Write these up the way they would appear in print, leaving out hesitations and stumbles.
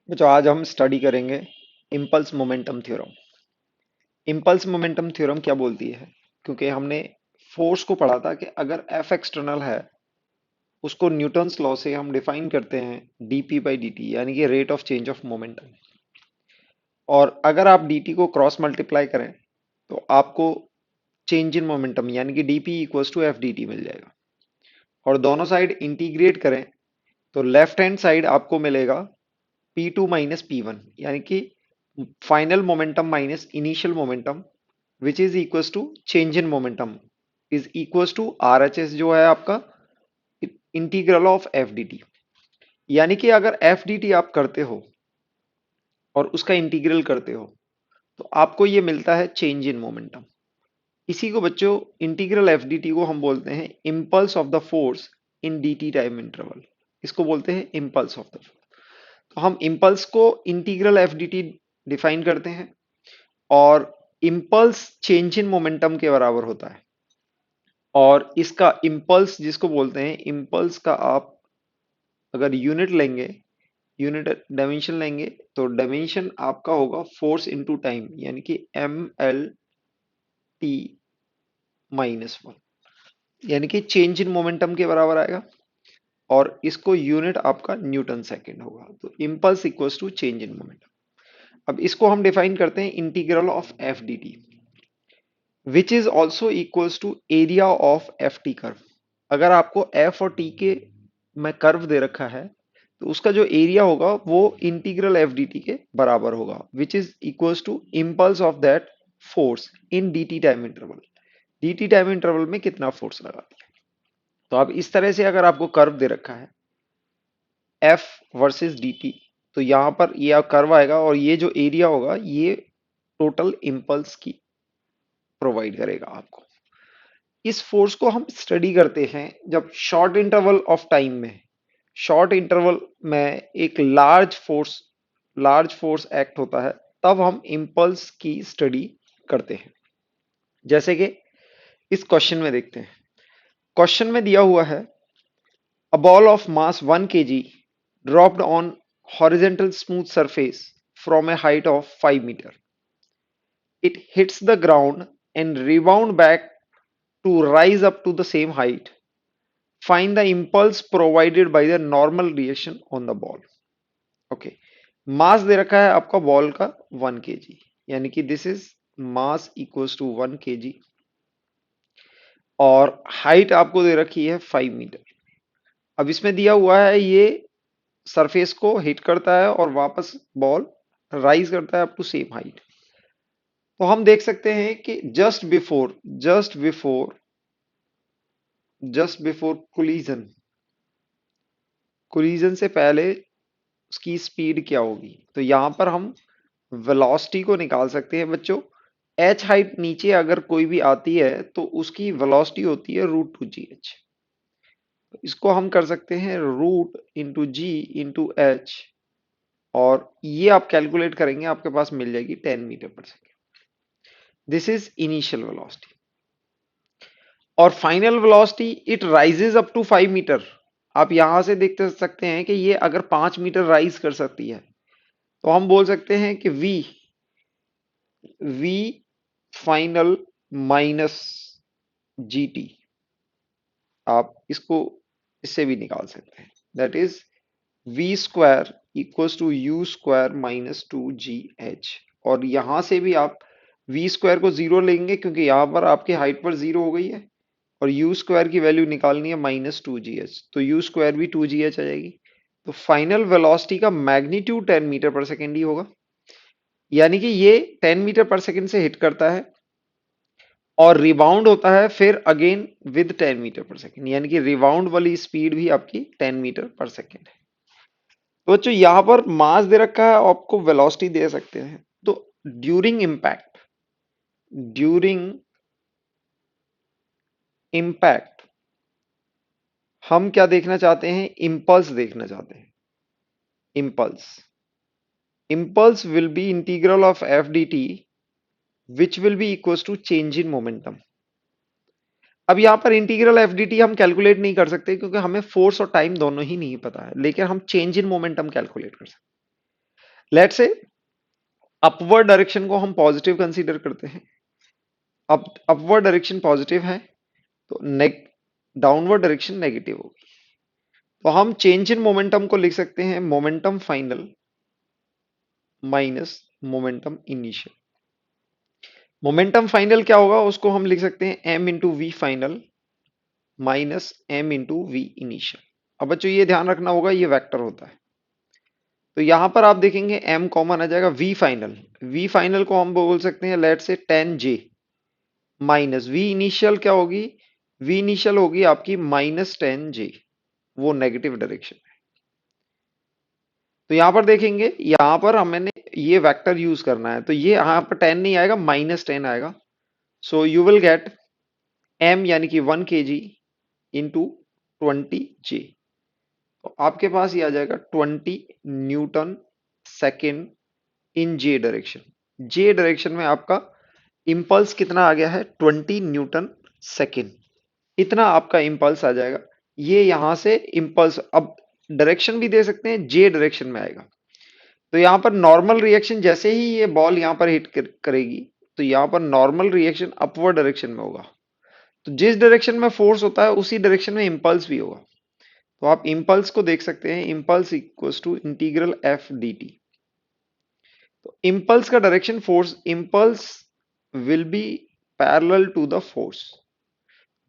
बच्चों आज हम स्टडी करेंगे impulse momentum theorem. Impulse momentum theorem क्या बोलती है? क्योंकि हमने फोर्स को पढ़ा था कि अगर एफ एक्सटर्नल है उसको न्यूटन्स लॉ से हम डिफाइन करते हैं डीपी बाई डी यानी कि rate of change of momentum. और अगर आप dt को क्रॉस मल्टीप्लाई करें तो आपको चेंज इन मोमेंटम यानी कि dp equals to F D T मिल जाएगा। और दोनों साइड इंटीग्रेट करें तो लेफ्ट हैंड साइड आपको मिलेगा P two minus P one यानी कि final momentum minus initial momentum which is equals to change in momentum is equals to R H S जो है आपका integral of F D T. यानी कि अगर एफ डी टी आप करते हो और उसका इंटीग्रल करते हो तो आपको ये मिलता है चेंज इन मोमेंटम। इसी को बच्चों इंटीग्रल एफ डी टी को हम बोलते हैं impulse of the force in D T time interval. इसको बोलते हैं इम्पल्स ऑफ द फोर्स। तो हम इम्पल्स को integral F D T define करते हैं और इम्पल्स चेंज इन मोमेंटम के बराबर होता है। और इसका इम्पल्स जिसको बोलते हैं इम्पल्स का आप अगर यूनिट लेंगे, यूनिट डायमेंशन लेंगे तो डायमेंशन आपका होगा फोर्स इनटू टाइम यानी कि M L T minus one यानी कि चेंज इन मोमेंटम के बराबर आएगा। और इसको यूनिट आपका न्यूटन सेकेंड होगा। तो impulse equals to change in momentum. अब इसको हम डिफाइन करते हैं integral of F D T which is also equals to area of F T curve. अगर आपको एफ और टी के में कर्व दे रखा है तो उसका जो एरिया होगा वो इंटीग्रल एफ डी टी के बराबर होगा which is equals to impulse of that force in D T time interval. D T time interval में कितना फोर्स लगा दिया। तो अब इस तरह से अगर आपको कर्व दे रखा है एफ वर्सेस डी टी तो यहां पर ये कर्व आएगा और ये जो एरिया होगा ये टोटल इम्पल्स की प्रोवाइड करेगा आपको। इस फोर्स को हम स्टडी करते हैं जब शॉर्ट इंटरवल ऑफ टाइम में, शॉर्ट इंटरवल में एक लार्ज फोर्स एक्ट होता है तब हम इम्पल्स की स्टडी करते हैं। जैसे कि इस क्वेश्चन में देखते हैं। क्वेश्चन में दिया हुआ है a ball of mass 1 kg dropped on horizontal smooth surface from a height of 5 meter. It hits the ground and rebound back to rise up to the same height. Find the impulse provided by the normal reaction on the ball. Okay, mass दे रखा है आपका ball का 1 kg यानी कि this is mass equals to 1 kg और height आपको दे रखी है 5 मीटर। अब इसमें दिया हुआ है ये सरफेस को हिट करता है और वापस बॉल राइज करता है अप टू सेम हाइट। तो हम देख सकते हैं कि जस्ट बिफोर कोलिजन से पहले उसकी स्पीड क्या होगी। तो यहां पर हम वेलोसिटी को निकाल सकते हैं बच्चों। एच हाइट नीचे अगर कोई भी आती है तो उसकी वेलोसिटी होती है रूट टू जी एच। इसको हम कर सकते हैं रूट इंटू जी इंटू एच और ये आप कैलकुलेट करेंगे आपके पास मिल जाएगी 10 मीटर पर second. This is initial velocity. और final velocity it rises up to 5 metre. आप यहां से देख सकते हैं कि ये अगर 5 मीटर राइज कर सकती है तो हम बोल सकते हैं कि V final minus G T. आप इसको इससे भी निकाल सकते हैं। That is V square equals to U square minus two G H. और यहां से भी आप वी स्क्वायर को जीरो लेंगे क्योंकि यहां पर आपकी हाइट पर जीरो हो गई है और यू स्क्वायर की वैल्यू निकालनी है माइनस टू जी एच तो यू स्क्वायर भी टू जी एच आ जाएगी। तो फाइनल वेलोसिटी का मैग्नीट्यूड 10 मीटर पर सेकेंड ही होगा। यानी कि ये 10 मीटर पर सेकेंड से हिट करता है और रिबाउंड होता है फिर अगेन विद 10 मीटर पर सेकेंड यानी कि रिबाउंड वाली स्पीड भी आपकी 10 मीटर पर सेकेंड है। तो बच्चों यहां पर मास दे रखा है आपको वेलोसिटी दे सकते हैं। तो ड्यूरिंग इम्पैक्ट हम क्या देखना चाहते हैं, इम्पल्स देखना चाहते हैं। Impulse will be integral of F D T which will be equals to change in momentum. अब यहां पर इंटीग्रल एफ डी टी हम कैलकुलेट नहीं कर सकते क्योंकि हमें फोर्स और टाइम दोनों ही नहीं पता है, लेकिन हम चेंज इन मोमेंटम कैलकुलेट कर सकते हैं। लेट्स से अपवर्ड डायरेक्शन को हम पॉजिटिव कंसीडर करते हैं। अब अपवर्ड डायरेक्शन पॉजिटिव है तो डाउनवर्ड डायरेक्शन नेगेटिव होगी। तो हम चेंज इन मोमेंटम को लिख सकते हैं momentum final minus momentum initial. Momentum final क्या होगा, उसको हम लिख सकते हैं m into V final minus m into V initial. अब बच्चों ये ध्यान रखना होगा, ये वेक्टर होता है। तो यहां पर आप देखेंगे m कॉमन आ जाएगा। वी फाइनल को हम बोल सकते हैं लेट से 10j माइनस वी इनिशियल क्या होगी, वी इनिशियल होगी आपकी -10j, वो नेगेटिव डायरेक्शन है। तो यहां पर देखेंगे, यहां पर हमें ये वेक्टर यूज करना है, तो ये यहां पर 10 नहीं आएगा, -10 आएगा। So you will gate m यानी कि 1 kg इंटू 20j। तो आपके पास ये आ जाएगा 20 न्यूटन सेकेंड इन जे डायरेक्शन। जे डायरेक्शन में आपका इंपल्स कितना आ गया है, 20 न्यूटन सेकेंड। इतना आपका इंपल्स आ जाएगा। ये यहां से इंपल्स, अब डायरेक्शन भी दे सकते हैं, जे डायरेक्शन में आएगा। तो यहां पर नॉर्मल रिएक्शन, जैसे ही ये बॉल यहां पर हिट करेगी तो यहां पर नॉर्मल रिएक्शन अपवर्ड डायरेक्शन में होगा। तो जिस डायरेक्शन में फोर्स होता है उसी डायरेक्शन में इंपल्स भी होगा। तो आप इंपल्स को देख सकते हैं, impulse equals to integral F D T. तो इंपल्स का direction, force impulse will be parallel to the force.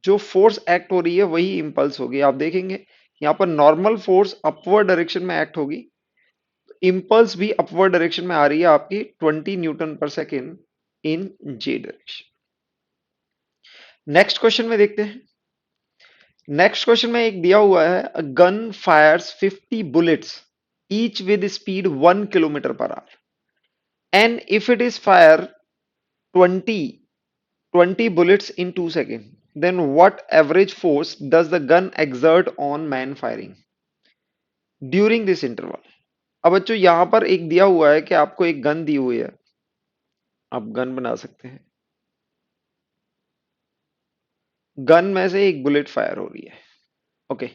जो फोर्स एक्ट हो रही है वही इंपल्स होगी। आप देखेंगे यहाँ पर नॉर्मल फोर्स अपवर्ड डायरेक्शन में एक्ट होगी, इंपल्स भी अपवर्ड डायरेक्शन में आ रही है आपकी 20 न्यूटन पर second in J direction. Next question में देखते हैं। नेक्स्ट क्वेश्चन में एक दिया हुआ है, a gun fires 50 bullets each with speed 1 kilometre per hour and if it is fire 20 20 bullets in 2 seconds, then what average force does the gun exert on man firing during this interval? अब बच्चों यहां पर एक दिया हुआ है कि आपको एक गन दी हुई है, आप गन बना सकते हैं। गन में से एक बुलेट फायर हो रही है, ओके।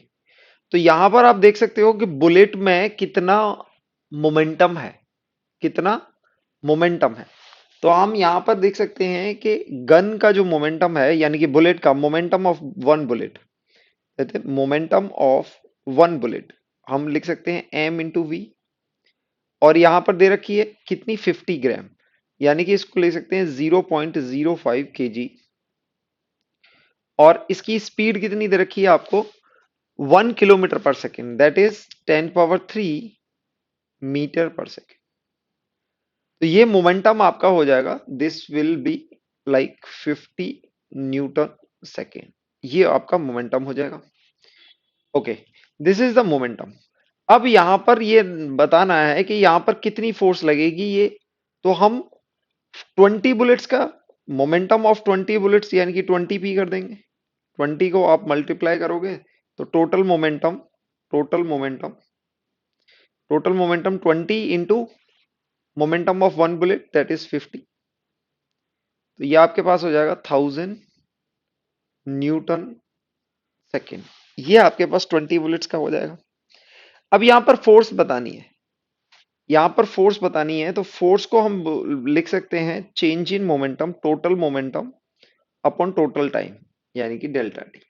तो यहां पर आप देख सकते हो कि बुलेट में कितना मोमेंटम है, कितना मोमेंटम है। तो हम यहां पर देख सकते हैं कि गन का जो मोमेंटम है, यानी कि बुलेट का momentum of one bullet, momentum of one bullet हम लिख सकते हैं m इंटू वी। और यहां पर दे रखी है कितनी, 50 ग्राम, यानी कि इसको ले सकते हैं 0.05 kg। और इसकी स्पीड कितनी दे रखी है आपको, 1 kilometre per second, that is 10 power 3 metre पर सेकेंड। तो ये मोमेंटम आपका हो जाएगा, this will be like 50 newton second. ये आपका मोमेंटम हो जाएगा, okay. This is the momentum. अब यहां पर ये बताना है कि यहां पर कितनी फोर्स लगेगी ये। तो हम 20 बुलेट्स का मोमेंटम ऑफ 20 बुलेट्स यानी कि 20p कर देंगे। 20 को आप मल्टीप्लाई करोगे तो total momentum total momentum 20 into momentum of one bullet that is 50। तो ये आपके पास हो जाएगा 1000 न्यूटन सेकेंड। ये आपके पास 20 बुलेट्स का हो जाएगा। अब यहां पर फोर्स बतानी है, यहां पर फोर्स बतानी है, तो फोर्स को हम लिख सकते हैं change in momentum, total momentum upon total time, यानी कि डेल्टा टी।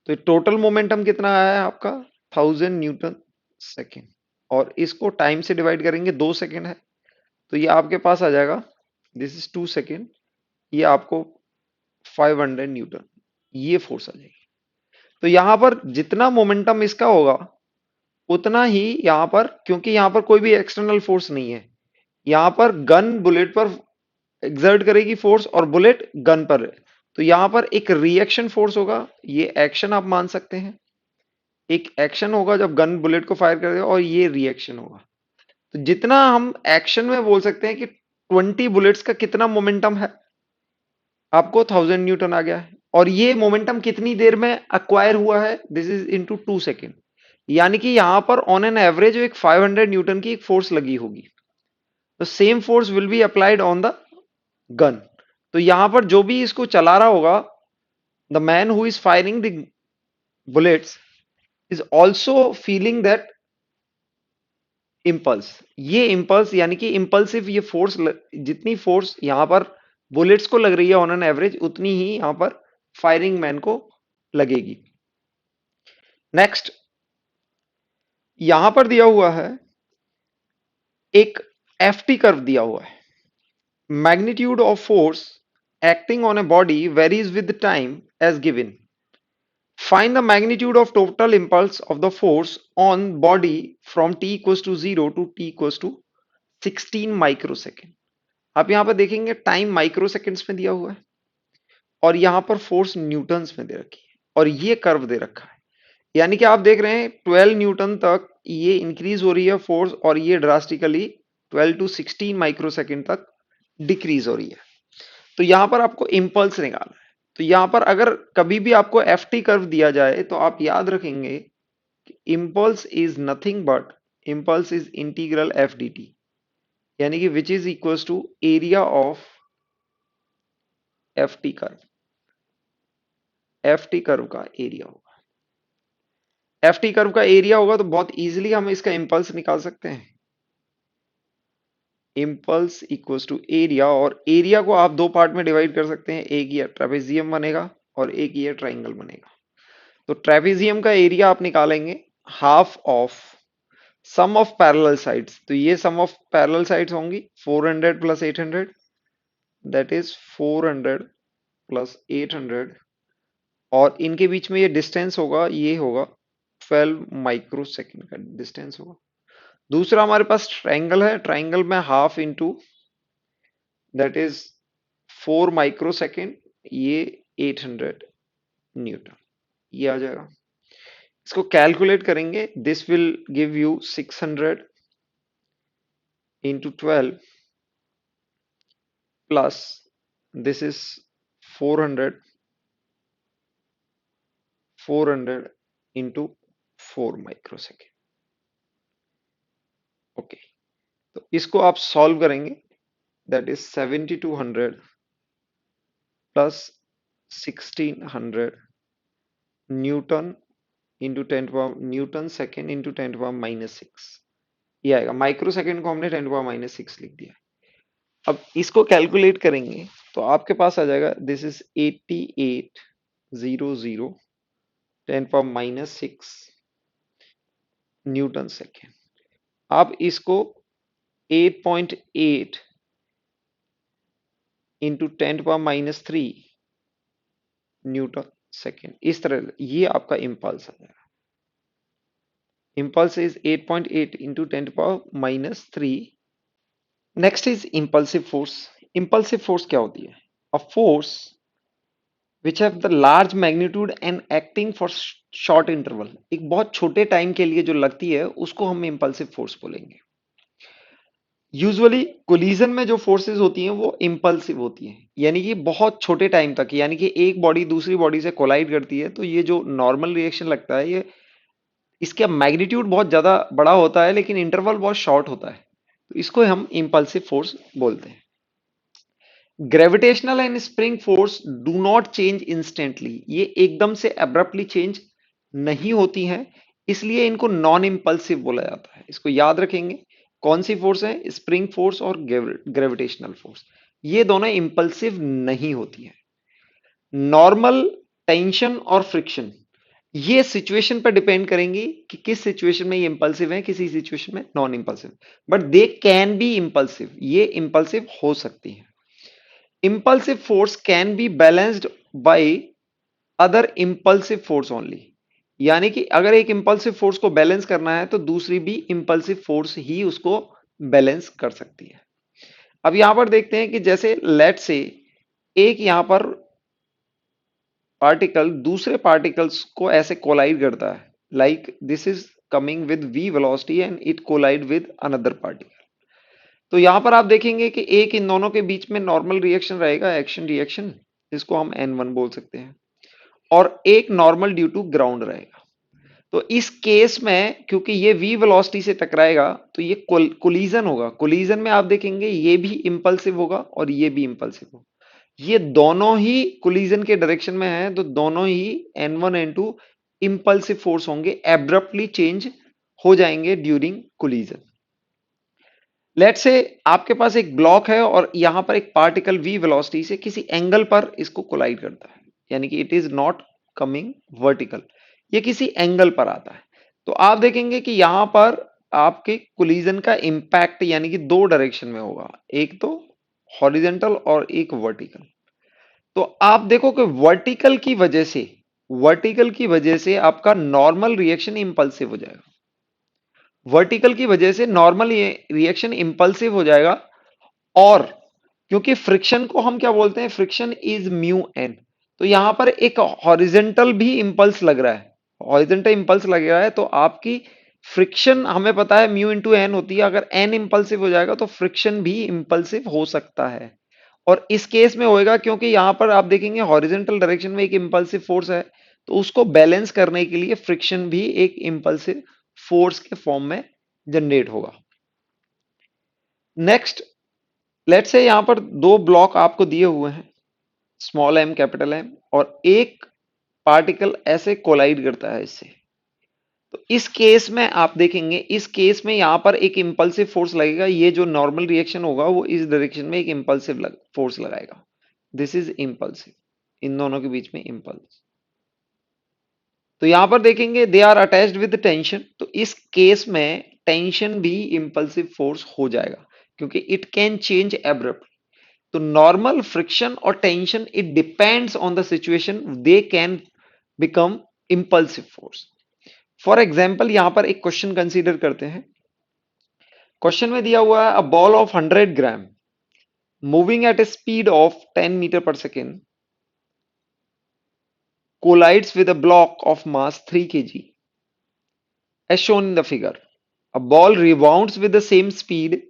तो टोटल मोमेंटम कितना आया है आपका, 1000 न्यूटन सेकेंड, और इसको टाइम से डिवाइड करेंगे, 2 सेकेंड है, तो ये आपके पास आ जाएगा, दिस इज 2 सेकेंड, ये आपको 500 न्यूटन, ये फोर्स आ जाएगी। तो यहां पर जितना मोमेंटम इसका होगा उतना ही यहां पर, क्योंकि यहां पर कोई भी एक्सटर्नल फोर्स नहीं है, यहां पर गन बुलेट पर एक्सर्ट करेगी फोर्स और बुलेट गन पर। तो यहां पर एक रिएक्शन फोर्स होगा, ये एक्शन आप मान सकते हैं, एक एक्शन होगा जब गन बुलेट को फायर करेगा, और ये रिएक्शन होगा। तो जितना हम एक्शन में बोल सकते हैं कि 20 बुलेट्स का कितना मोमेंटम है, आपको 1000 न्यूटन आ गया है। और ये मोमेंटम कितनी देर में अक्वायर हुआ है, दिस इज इनटू 2 सेकेंड, यानी कि यहां पर ऑन एन एवरेज एक 500 न्यूटन की एक फोर्स लगी होगी। तो same force will be applied on the gun. तो यहां पर जो भी इसको चला रहा होगा, the man who is firing the bullets is also feeling that impulse, ये इम्पल्स यानी कि इम्पल्सिव ये फोर्स, जितनी फोर्स यहां पर बुलेट्स को लग रही है ऑन एन एवरेज, उतनी ही यहां पर फायरिंग मैन को लगेगी। नेक्स्ट, यहां पर दिया हुआ है एक एफटी कर्व दिया हुआ है। Magnitude of force acting on a body varies with time as given. Find the magnitude of total impulse of the force on body from t equals to 0 to t equals to 16 microsecond. आप यहां पर देखेंगे time micro seconds में दिया हुआ है और यहां पर फोर्स न्यूटन्स में दे रखी है और ये कर्व दे रखा है। यानी कि आप देख रहे हैं 12 न्यूटन तक ये इंक्रीज हो रही है फोर्स और ये ड्रास्टिकली 12 टू 16 माइक्रो सेकेंड तक डिक्रीज हो रही है। तो यहां पर आपको इंपल्स निकालना है। तो यहां पर अगर कभी भी आपको एफ टी कर्व दिया जाए तो आप याद रखेंगे कि impulse is nothing but impulse is integral F D T, यानी कि which is equals to area of F T curve. F T curve का एरिया होगा, एफ टी कर्व का एरिया होगा तो बहुत इजीली हम इसका इंपल्स निकाल सकते हैं। इंपल्स इक्वल्स टू एरिया, और एरिया को आप दो पार्ट में डिवाइड कर सकते हैं, एक ये ट्रेपेजियम बनेगा और एक ये ट्राइंगल बनेगा। तो ट्रेपेजियम का एरिया आप निकालेंगे half of sum of parallel sides. तो ये सम ऑफ पैरेलल साइड्स होंगी 400 प्लस 800, दैट इज 400 प्लस 800, और इनके बीच में ये डिस्टेंस होगा, ये होगा 12 माइक्रो सेकेंड का डिस्टेंस होगा। दूसरा हमारे पास ट्राइंगल है, ट्राइंगल में half into that is 4 micro second, ये 800 न्यूटन, ये आ जाएगा। इसको कैलकुलेट करेंगे, this will give you 600 into 12 plus this is 400 into 4 micro second. Okay, तो इसको आप सॉल्व करेंगे, that is 7200 plus 1600 Newton into 10 power Newton second into 10 power -6, ये आएगा। माइक्रो सेकेंड को हमने 10 पावर -6 लिख दिया। अब इसको कैलकुलेट करेंगे तो आपके पास आ जाएगा, this is 8800 10 power -6 Newton second. आप इसको 8.8 इंटू 10 पावर -3 न्यूटन सेकेंड, इस तरह ये आपका इंपल्स आ जाएगा। impulse is 8.8 into 10 to the power -3. Next is impulsive force. Impulsive force क्या होती है? A force which have the large magnitude and acting for short interval. एक बहुत छोटे टाइम के लिए जो लगती है उसको हम impulsive force बोलेंगे। यूजुअली कोलिजन में जो फोर्सेस होती हैं वो इंपल्सिव होती हैं, यानी कि बहुत छोटे टाइम तक, यानी कि एक बॉडी दूसरी बॉडी से कोलाइड करती है तो ये जो नॉर्मल रिएक्शन लगता है, ये इसका मैग्नीट्यूड बहुत ज्यादा बड़ा होता है लेकिन इंटरवल बहुत शॉर्ट होता है, तो इसको हम इंपल्सिव फोर्स बोलते हैं। Gravitational and spring force do not change instantly, ये एकदम से अब्रप्टली चेंज नहीं होती हैं, इसलिए इनको नॉन इंपल्सिव बोला जाता है। इसको याद रखेंगे, कौन सी फोर्स है? स्प्रिंग फोर्स और ग्रेविटेशनल फोर्स, ये दोनों इंपल्सिव नहीं होती है। नॉर्मल, टेंशन और फ्रिक्शन, ये सिचुएशन पर डिपेंड करेंगी कि किस सिचुएशन में ये इंपल्सिव है, किसी सिचुएशन में non impulsive, but they can be impulsive, ये इंपल्सिव हो सकती है। Impulsive force can be balanced by other impulsive force only, यानी कि अगर एक इंपल्सिव फोर्स को बैलेंस करना है तो दूसरी भी इंपल्सिव फोर्स ही उसको बैलेंस कर सकती है। अब यहां पर देखते हैं कि जैसे लेट से एक यहां पर पार्टिकल दूसरे पार्टिकल्स को ऐसे कोलाइड करता है, like this is coming with v velocity and it collide with another particle. तो यहां पर आप देखेंगे कि एक इन दोनों के बीच में नॉर्मल रिएक्शन रहेगा, एक्शन रिएक्शन, इसको हम n1 बोल सकते हैं, और एक नॉर्मल ड्यू टू ग्राउंड रहेगा। तो इस केस में क्योंकि ये v वेलोसिटी से टकराएगा तो ये कोलिजन होगा, कोलिजन में आप देखेंगे ये भी इंपल्सिव होगा और ये भी इंपल्सिव होगा, ये दोनों ही कोलिजन के डायरेक्शन में है, तो दोनों ही n1 n2 इंपल्सिव फोर्स होंगे, एब्रप्टली चेंज हो जाएंगे ड्यूरिंग कोलिजन। लेट से आपके पास एक ब्लॉक है और यहां पर एक पार्टिकल v वेलोसिटी से किसी एंगल पर इसको कोलाइड करता है, यानी कि it is not coming vertical, ये किसी एंगल पर आता है। तो आप देखेंगे कि यहां पर आपके कोलिजन का इंपैक्ट यानी कि दो डायरेक्शन में होगा, एक तो हॉरिजेंटल और एक वर्टिकल। तो आप देखो कि वर्टिकल की वजह से आपका नॉर्मल रिएक्शन इंपल्सिव हो जाएगा, वर्टिकल की वजह से नॉर्मल रिएक्शन इंपल्सिव हो जाएगा। और क्योंकि फ्रिक्शन को हम क्या बोलते हैं, फ्रिक्शन इज म्यू एन, तो यहां पर एक हॉरिजेंटल भी इंपल्स लग रहा है, हॉरिजेंटल इंपल्स लग रहा है, तो आपकी फ्रिक्शन हमें पता है म्यू इंटू एन होती है, अगर एन इंपल्सिव हो जाएगा तो फ्रिक्शन भी इंपल्सिव हो सकता है। और इस केस में होएगा क्योंकि यहां पर आप देखेंगे हॉरिजेंटल डायरेक्शन में एक इंपल्सिव फोर्स है, तो उसको बैलेंस करने के लिए फ्रिक्शन भी एक इंपल्सिव फोर्स के फॉर्म में जनरेट होगा। नेक्स्ट, लेट्स से यहां पर दो ब्लॉक आपको दिए हुए हैं, स्मॉल एम कैपिटल एम, और एक पार्टिकल ऐसे कोलाइड करता है इससे। तो इस केस में आप देखेंगे, इस केस में यहां पर एक इंपल्सिव फोर्स लगेगा, ये जो नॉर्मल रिएक्शन होगा वो इस डायरेक्शन में एक इंपल्सिव फोर्स लगाएगा, दिस इज इंपल्सिव, इन दोनों के बीच में इंपल्स। तो यहां पर देखेंगे they are attached with tension, तो इस केस में टेंशन भी इंपल्सिव फोर्स हो जाएगा क्योंकि इट कैन चेंज एब्रप्ट। तो नॉर्मल फ्रिक्शन और tension it depends on the situation, they can become impulsive force. For example यहां पर एक क्वेश्चन कंसीडर करते हैं। क्वेश्चन में दिया हुआ है a ball of 100 gram moving at a speed of 10 metre पर second collides with a block of mass 3 kg as shown in the figure. A ball rebounds with the same speed,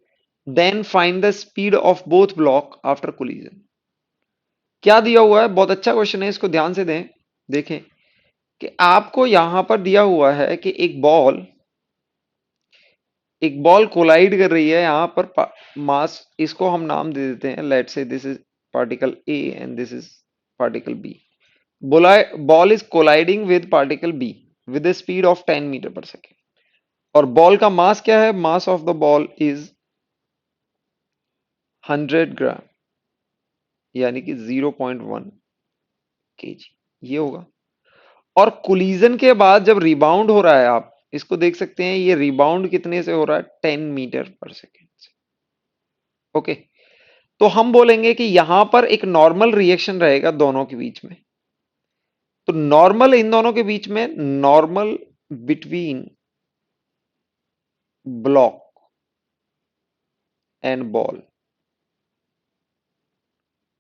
then find the speed of both block after collision. क्या दिया हुआ है, बहुत अच्छा question है, इसको ध्यान से दें। देखें कि आपको यहां पर दिया हुआ है कि एक बॉल कोलाइड कर रही है यहां पर मास, इसको हम नाम दे देते हैं, let say this is particle A and this is particle B. Ball is colliding with particle B with the speed of 10 metre पर सेकेंड, और बॉल का मास क्या है, mass of the ball is 100 gram, यानी कि 0.1 kg ये होगा। और कोलिजन के बाद जब रिबाउंड हो रहा है, आप इसको देख सकते हैं, ये रिबाउंड कितने से हो रहा है, 10 मीटर पर सेकेंड से। ओके, तो हम बोलेंगे कि यहां पर एक नॉर्मल रिएक्शन रहेगा दोनों के बीच में। तो नॉर्मल इन दोनों के बीच में, normal between block and ball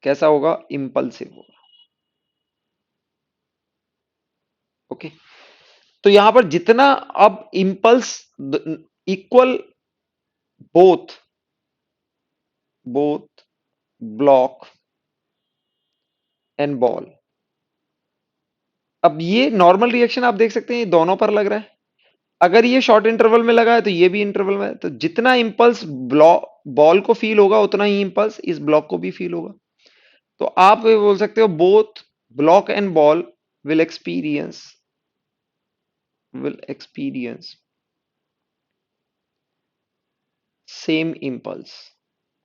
कैसा होगा, इंपल्सिव होगा। ओके, तो यहां पर जितना अब impulse equal both both block and ball, अब ये नॉर्मल रिएक्शन आप देख सकते हैं ये दोनों पर लग रहा है। अगर ये शॉर्ट इंटरवल में लगा है तो ये भी इंटरवल में है, तो जितना इंपल्स ब्लॉक बॉल को फील होगा उतना ही इंपल्स इस ब्लॉक को भी फील होगा। तो आप ये बोल सकते हो both block and ball will experience same impulse,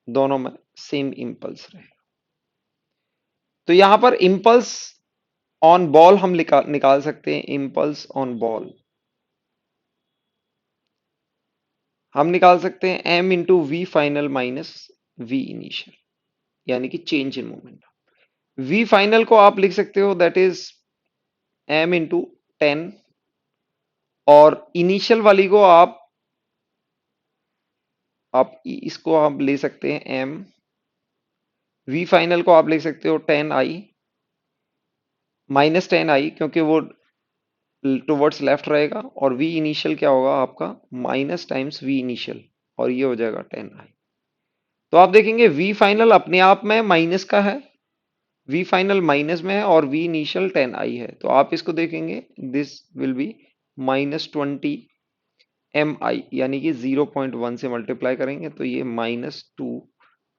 दोनों में सेम इंपल्स रहे। तो यहां पर इंपल्स ऑन बॉल हम निकाल सकते हैं, इंपल्स ऑन बॉल हम निकाल सकते हैं m into V final minus V initial, यानी कि change in momentum. V final को आप लिख सकते हो दैट इज m इंटू 10, और इनिशियल वाली को इसको आप ले सकते हैं m, वी फाइनल को आप लिख सकते हो 10i -10i, क्योंकि वो टुवर्ड्स लेफ्ट रहेगा, और वी इनिशियल क्या होगा आपका माइनस टाइम्स वी इनिशियल, और ये हो जाएगा 10i। तो आप देखेंगे वी फाइनल अपने आप में माइनस का है, वी फाइनल माइनस में है, और वी इनिशियल 10i है, तो आप इसको देखेंगे दिस विल बी -20 mi, यानी कि 0.1 से मल्टीप्लाई करेंगे तो ये -2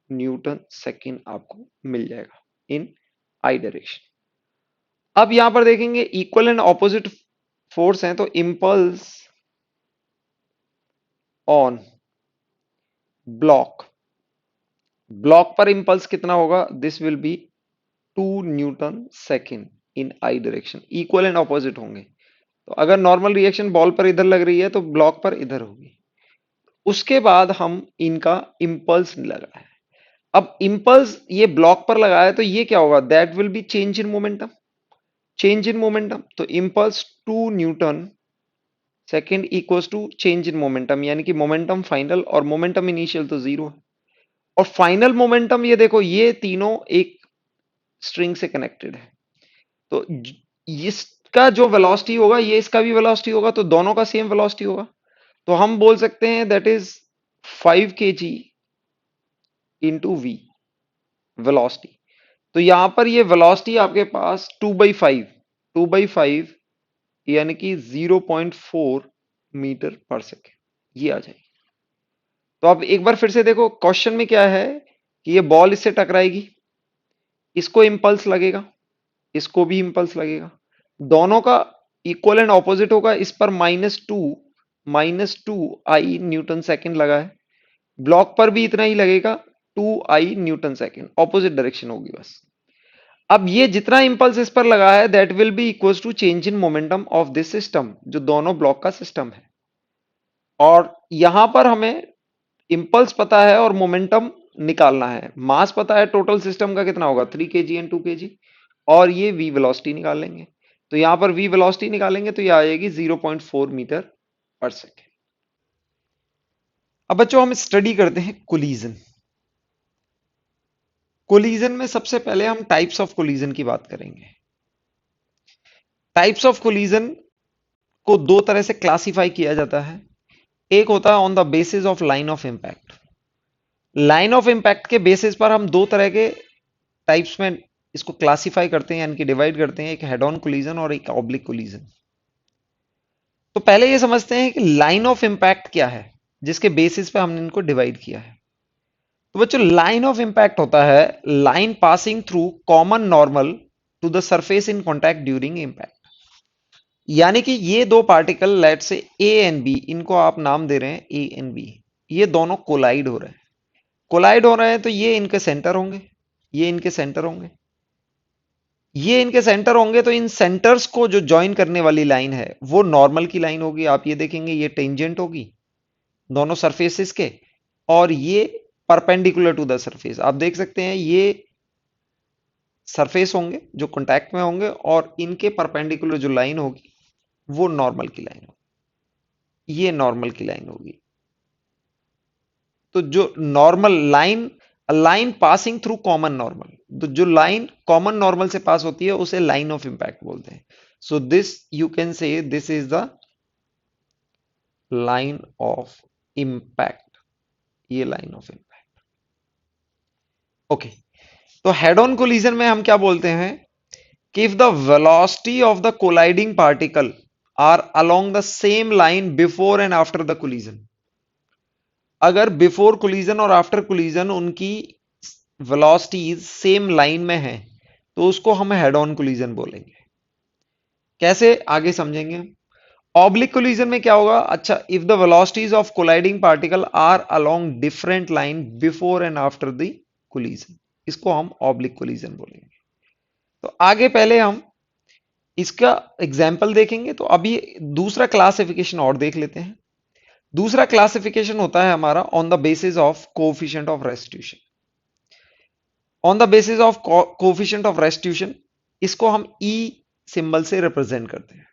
न्यूटन सेकेंड आपको मिल जाएगा इन आई डायरेक्शन। अब यहां पर देखेंगे इक्वल एंड ऑपोजिट फोर्स हैं, तो इंपल्स ऑन ब्लॉक, ब्लॉक पर इंपल्स कितना होगा? This will B 2 newton second in I direction, equal and opposite होंगे। तो अगर नॉर्मल रिएक्शन बॉल पर इधर लग रही है तो ब्लॉक पर इधर होगी। उसके बाद हम इनका इंपल्स लगा है। अब इंपल्स ये ब्लॉक पर लगा है तो ये क्या होगा? That will be change in momentum, change in momentum. तो impulse 2 newton second equals to change in momentum, यानी कि मोमेंटम फाइनल और मोमेंटम इनिशियल तो जीरो है। और फाइनल मोमेंटम ये देखो, ये तीनों एक स्ट्रिंग से कनेक्टेड है। तो इसका जो वेलोसिटी होगा ये इसका भी वेलोसिटी होगा, तो दोनों का सेम वेलोसिटी होगा। तो हम बोल सकते हैं that is 5 kg into V velocity. तो यहां पर ये वेलोसिटी आपके पास 2/5, 2/5 यानी कि 0.4 मीटर पर सेकेंड ये आ जाएगी। तो अब एक बार फिर से देखो, क्वेश्चन में क्या है कि ये बॉल इससे टकराएगी, इसको इंपल्स लगेगा, इसको भी इंपल्स लगेगा, दोनों का इक्वल एंड ऑपोजिट होगा। इस पर -2 आई न्यूटन सेकेंड लगा है, ब्लॉक पर भी इतना ही लगेगा, 2 आई न्यूटन सेकेंड, ऑपोजिट डायरेक्शन होगी बस। अब ये जितना इंपल्स इस पर लगा है that will be equals to change in momentum of this system, जो दोनों ब्लॉक का सिस्टम है। और यहां पर हमें इंपल्स पता है और मोमेंटम निकालना है। मास पता है टोटल सिस्टम का कितना होगा, 3 kg एंड 2 kg, और ये वी वेलोसिटी निकालेंगे। तो यहां पर वी वेलोसिटी निकालेंगे तो ये आ जाएगी 0.4 मीटर पर सेकेंड। अब बच्चों हम स्टडी करते हैं कोलिजन। कोलिजन में सबसे पहले हम टाइप्स ऑफ कोलिजन की बात करेंगे। टाइप्स ऑफ कोलिजन को दो तरह से क्लासिफाई किया जाता है। एक होता है on the basis of line of impact. Line of impact के बेसिस पर हम दो तरह के टाइप्स में इसको क्लासिफाई करते हैं, यानी कि डिवाइड करते हैं, एक हेड ऑन कोलिजन और एक ऑब्लिक कोलिजन। तो पहले ये समझते हैं कि लाइन ऑफ इंपैक्ट क्या है, जिसके बेसिस पे हमने इनको डिवाइड किया है। तो बच्चों लाइन ऑफ इंपैक्ट होता है line passing through common normal to the surface in contact during impact. यानी कि ये दो पार्टिकल लेट से ए एंड बी, इनको आप नाम दे रहे हैं ए एंड बी, ये दोनों कोलाइड हो रहे हैं। कोलाइड हो रहे हैं तो ये इनके सेंटर होंगे, ये इनके सेंटर होंगे, ये इनके सेंटर होंगे। तो इन सेंटर्स को जो ज्वाइन करने वाली लाइन है वो नॉर्मल की लाइन होगी। आप ये देखेंगे ये टेंजेंट होगी दोनों सरफेसेस के, और ये परपेंडिकुलर टू द सरफेस। आप देख सकते हैं ये सरफेस होंगे जो कांटेक्ट में होंगे, और इनके परपेंडिकुलर जो लाइन होगी वो नॉर्मल की लाइन होगी, ये नॉर्मल की लाइन होगी। तो जो normal line, line passing through common normal, तो जो लाइन कॉमन नॉर्मल से पास होती है उसे लाइन ऑफ इंपैक्ट बोलते हैं। So this you can say this is the line of impact, ये लाइन ऑफ इंपैक्ट। ओके, तो हेड ऑन कोलिजन में हम क्या बोलते हैं कि if the velocity of the colliding particle are along the same line before and after the collision, अगर before collision और आफ्टर कोलिजन उनकी वेलोसिटीज सेम लाइन में है तो उसको हम हेड ऑन कोलिजन बोलेंगे। कैसे, आगे समझेंगे। ऑब्लिक कोलिजन में क्या होगा? अच्छा, if the velocities of colliding particle are along different line before and after the collision, इसको हम ऑब्लिक कोलिजन बोलेंगे। तो आगे पहले हम इसका एग्जाम्पल देखेंगे। तो अभी दूसरा क्लासिफिकेशन और देख लेते हैं। दूसरा क्लासिफिकेशन होता है हमारा on the basis of coefficient of restitution. On the basis of coefficient of restitution, इसको हम ई सिंबल से रिप्रेजेंट करते हैं।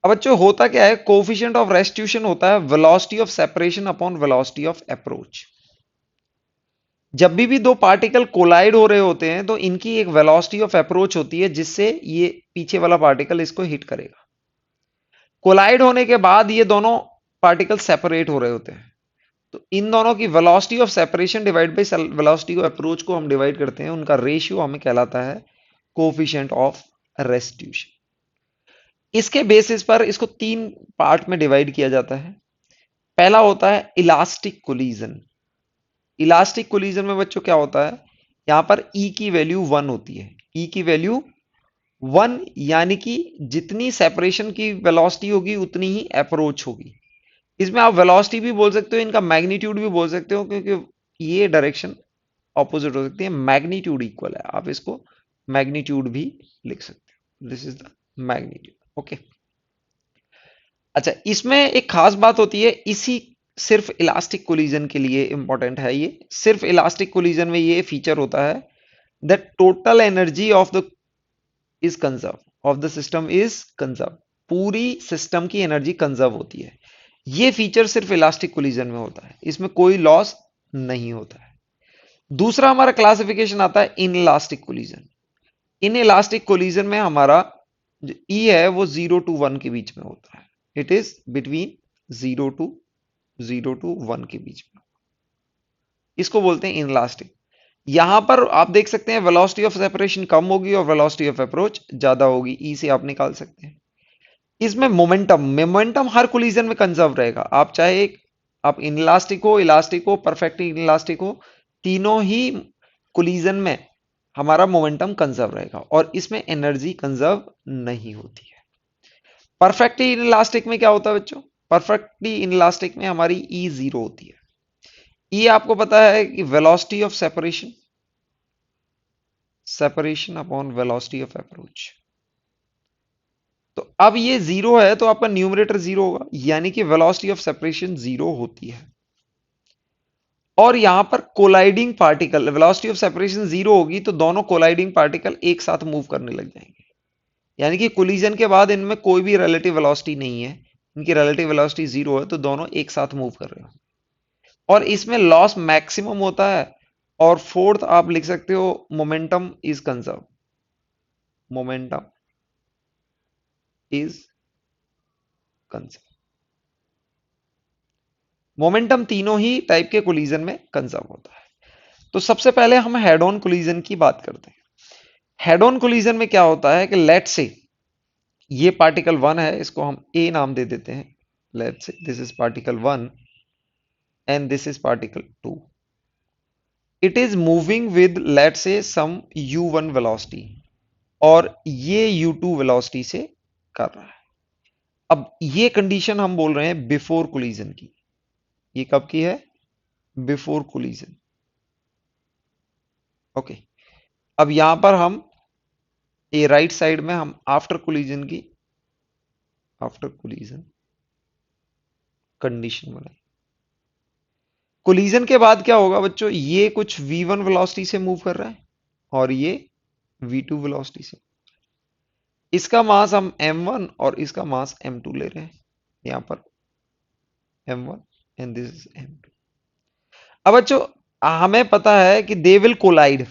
अब बच्चों होता क्या है, कोएफिशिएंट ऑफ रेस्टिट्यूशन होता है velocity of separation upon velocity of approach. जब भी दो पार्टिकल कोलाइड हो रहे होते हैं तो इनकी एक वेलोसिटी ऑफ अप्रोच होती है जिससे ये पीछे वाला पार्टिकल इसको हिट करेगा। कोलाइड होने के बाद ये दोनों पार्टिकल सेपरेट हो रहे होते हैं, तो इन दोनों की velocity of separation divide by velocity of approach को हम डिवाइड करते हैं, उनका रेशियो हमें कहलाता है कोएफिशिएंट ऑफ रेस्टिट्यूशन। इसके बेसिस पर इसको तीन पार्ट में डिवाइड किया जाता है। पहला होता है इलास्टिक कोलिजन। इलास्टिक कोलिजन में बच्चों क्या होता है, यहां पर ई की वैल्यू 1 होती है, ई की वैल्यू 1, यानी कि जितनी सेपरेशन की वेलोसिटी होगी उतनी ही अप्रोच होगी। इसमें आप वेलोसिटी भी बोल सकते हो, इनका मैग्नीट्यूड भी बोल सकते हो, क्योंकि ये डायरेक्शन ऑपोजिट हो सकती है, मैग्नीट्यूड इक्वल है, आप इसको मैग्नीट्यूड भी लिख सकते हो, this is the magnitude. Okay, अच्छा इसमें एक खास बात होती है, इसी सिर्फ इलास्टिक कोलिजन के लिए इंपॉर्टेंट है ये, सिर्फ इलास्टिक कोलिजन में ये फीचर होता है that total energy of the is conserve, of the system is conserve, पूरी सिस्टम की एनर्जी कंजर्व होती है। ये फीचर सिर्फ इलास्टिक कोलिजन में होता है, इसमें कोई लॉस नहीं होता है। दूसरा हमारा क्लासिफिकेशन आता है in elastic collision. In elastic collision में हमारा जो ई है वो 0 to 1 के बीच में होता है, इट इज बिटवीन 0 to 1 के बीच में, इसको बोलते हैं इन इलास्टिक। यहां पर आप देख सकते हैं वेलोसिटी ऑफ सेपरेशन कम होगी और वेलोसिटी ऑफ अप्रोच ज्यादा होगी, ई से आप निकाल सकते हैं। इसमें मोमेंटम, मोमेंटम हर कोलिजन में कंजर्व रहेगा, आप चाहे आप इलास्टिक हो परफेक्ट इलास्टिक हो, तीनों ही कोलिजन में हमारा मोमेंटम कंजर्व रहेगा और इसमें एनर्जी कंजर्व नहीं होती है। परफेक्टली इनइलास्टिक में क्या होता है बच्चों, परफेक्टली इनइलास्टिक में हमारी ई जीरो होती है। ई आपको पता है कि velocity of separation, separation upon velocity of approach. तो अब ये जीरो है तो आपका न्यूमरेटर जीरो होगा, यानी कि वेलोसिटी ऑफ सेपरेशन जीरो होती है। और यहां पर colliding particle, velocity of separation zero होगी तो दोनों कोलाइडिंग पार्टिकल एक साथ मूव करने लग जाएंगे, यानी कि कोलिजन के बाद इनमें कोई भी रिलेटिव वेलोसिटी नहीं है, इनकी रिलेटिव वेलोसिटी जीरो है, तो दोनों एक साथ मूव कर रहे हो और इसमें लॉस मैक्सिमम होता है। और फोर्थ आप लिख सकते हो momentum is conserve, momentum is conserve. Momentum तीनों ही टाइप के कोलिजन में कंजर्व होता है। तो सबसे पहले हम हेड ऑन कोलिजन की बात करते हैं। हेड ऑन कोलिजन में क्या होता है कि लेट से ये पार्टिकल 1 है, इसको हम ए नाम दे देते हैं, let say this is particle 1 and this is particle 2, it is moving with let say some u1 velocity और ये u2 वेलोसिटी से कर रहा है। अब ये कंडीशन हम बोल रहे हैं बिफोर कोलिजन की, ये कब की है, बिफोर कोलिजन। ओके, अब यहां पर हम ये राइट साइड में हम आफ्टर कोलिजन की, आफ्टर कोलिजन कंडीशन बनाए। कोलिजन के बाद क्या होगा बच्चों, ये कुछ v1 वेलोसिटी से मूव कर रहा है और ये v2 वेलोसिटी से, इसका मास हम m1 और इसका मास m2 ले रहे हैं, यहां पर m1 and this is m2। अब बच्चों हमें पता है कि दे विल कोलाइड।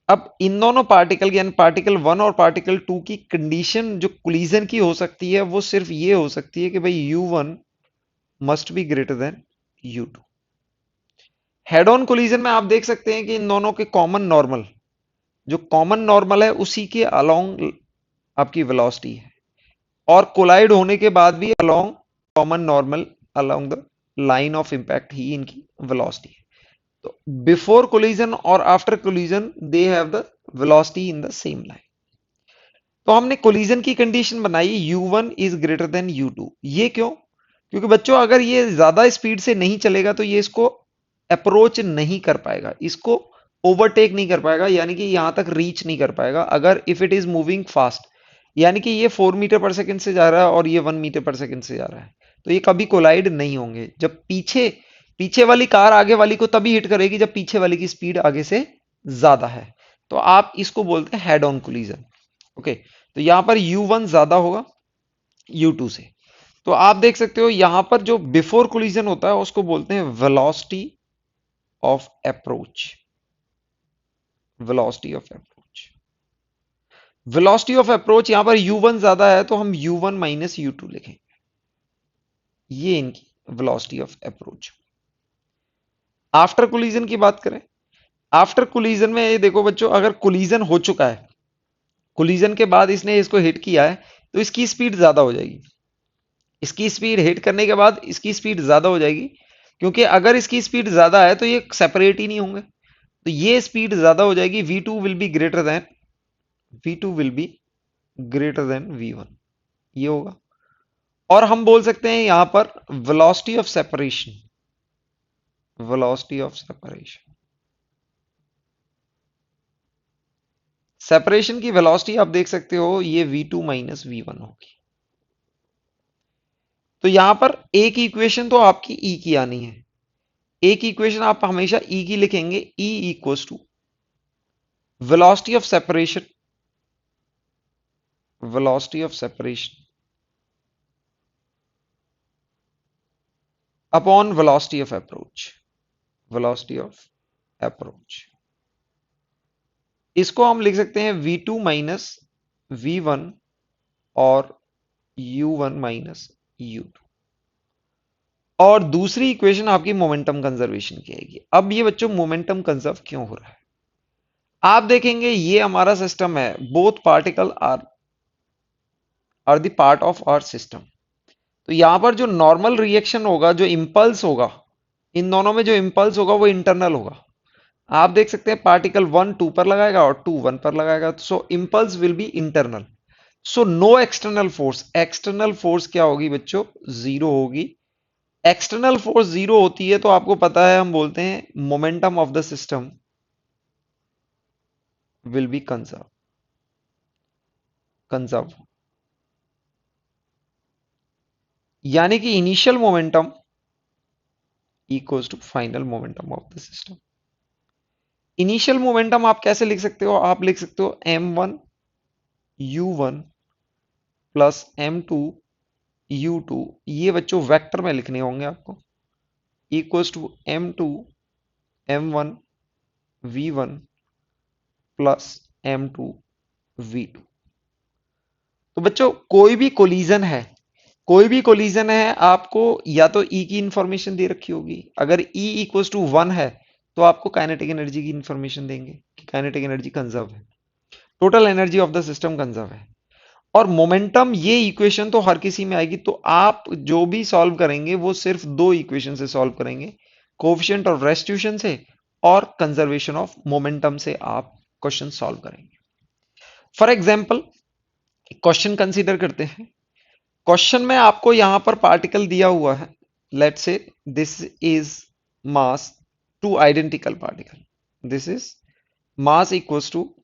अब इन दोनों पार्टिकल यानी पार्टिकल 1 और पार्टिकल 2 की कंडीशन जो कोलिजन की हो सकती है वो सिर्फ ये हो सकती है कि भाई u1 must be greater than u2। Head on collision में आप देख सकते हैं कि इन दोनों के कॉमन नॉर्मल, जो कॉमन नॉर्मल है उसी के अलोंग आपकी वेलोसिटी है और कोलाइड होने के बाद भी along common normal along the line of impact ही इनकी वेलोसिटी है। तो बिफोर कोलिजन और after collision they have the velocity in the same line. तो हमने कोलिजन की कंडीशन बनाई u1 is greater than u2, ये क्यों, क्योंकि बच्चों अगर ये ज्यादा स्पीड से नहीं चलेगा तो ये इसको अप्रोच नहीं कर पाएगा, इसको ओवरटेक नहीं कर पाएगा, यानी कि यहां तक रीच नहीं कर पाएगा। अगर if it is moving fast, यानी कि ये 4 मीटर पर सेकंड से जा रहा है और ये 1 मीटर पर सेकंड से जा रहा है, तो ये कभी कोलाइड नहीं होंगे। जब पीछे पीछे वाली कार आगे वाली को तभी हिट करेगी जब पीछे वाली की स्पीड आगे से ज्यादा है, तो आप इसको बोलते हैं हेड ऑन कोलिजन। ओके, तो यहां पर u1 ज्यादा होगा u2 से। तो आप देख सकते हो यहां पर जो बिफोर कोलिजन होता है उसको बोलते हैं velocity of approach, velocity of approach. Velocity of approach यहां पर u1 ज्यादा है तो हम u1 माइनस u2 लिखेंगे, ये इनकी velocity of approach. After collision की बात करें, आफ्टर कोलिजन में ये देखो बच्चों, अगर कोलिजन हो चुका है, कोलिजन के बाद इसने इसको हिट किया है तो इसकी स्पीड ज्यादा हो जाएगी, इसकी स्पीड हिट करने के बाद इसकी स्पीड ज्यादा हो जाएगी, क्योंकि अगर इसकी स्पीड ज्यादा है तो ये सेपरेट ही नहीं होंगे, तो ये स्पीड ज्यादा हो जाएगी, v2 will be greater than v1, ये होगा। और हम बोल सकते हैं यहां पर velocity of separation, velocity of separation, separation की वेलोसिटी आप देख सकते हो ये v2 माइनस v1 होगी। तो यहां पर एक इक्वेशन तो आपकी ई की आनी है, एक इक्वेशन आप हमेशा ई की लिखेंगे, E equals to velocity of separation, velocity of separation upon velocity of approach, velocity of approach. इसको हम लिख सकते हैं v2 माइनस v1 और u1 माइनस u2। और दूसरी इक्वेशन आपकी मोमेंटम कंजर्वेशन की आएगी। अब ये बच्चों मोमेंटम कंजर्व क्यों हो रहा है, आप देखेंगे ये हमारा सिस्टम है, both particle are the part of our system. तो यहां पर जो नॉर्मल रिएक्शन होगा, जो इंपल्स होगा, इन दोनों में जो इंपल्स होगा वो इंटरनल होगा। आप देख सकते हैं पार्टिकल वन टू पर लगाएगा और टू वन पर लगाएगा, so impulse will be internal. So no external force, external force क्या होगी बच्चों, जीरो होगी। एक्सटर्नल फोर्स जीरो होती है तो आपको पता है हम बोलते हैं momentum of the system will be conserve, conserve, यानी कि initial momentum equals to final momentum of the system. Initial momentum आप कैसे लिख सकते हो, आप लिख सकते हो m1 u1 plus m2 u2, ये बच्चों वेक्टर में लिखने होंगे आपको, equals to m2 m1 v1 plus m2 v2। तो बच्चों कोई भी कोलिजन है आपको या तो ई की इंफॉर्मेशन दे रखी होगी, अगर ई इक्वल्स टू 1 है तो आपको काइनेटिक एनर्जी की इंफॉर्मेशन देंगे कि काइनेटिक एनर्जी कंजर्व है, total energy of the system conserve है। और मोमेंटम ये इक्वेशन तो हर किसी में आएगी, तो आप जो भी सॉल्व करेंगे वो सिर्फ दो इक्वेशन से सॉल्व करेंगे, कोफिशिएंट ऑफ रेस्टिट्यूशन से और कंजर्वेशन ऑफ मोमेंटम से आप क्वेश्चन सॉल्व करेंगे। फॉर एग्जाम्पल क्वेश्चन कंसीडर करते हैं। क्वेश्चन में आपको यहां पर पार्टिकल दिया हुआ है, let's say this is mass, two identical particle, this is mass equals to,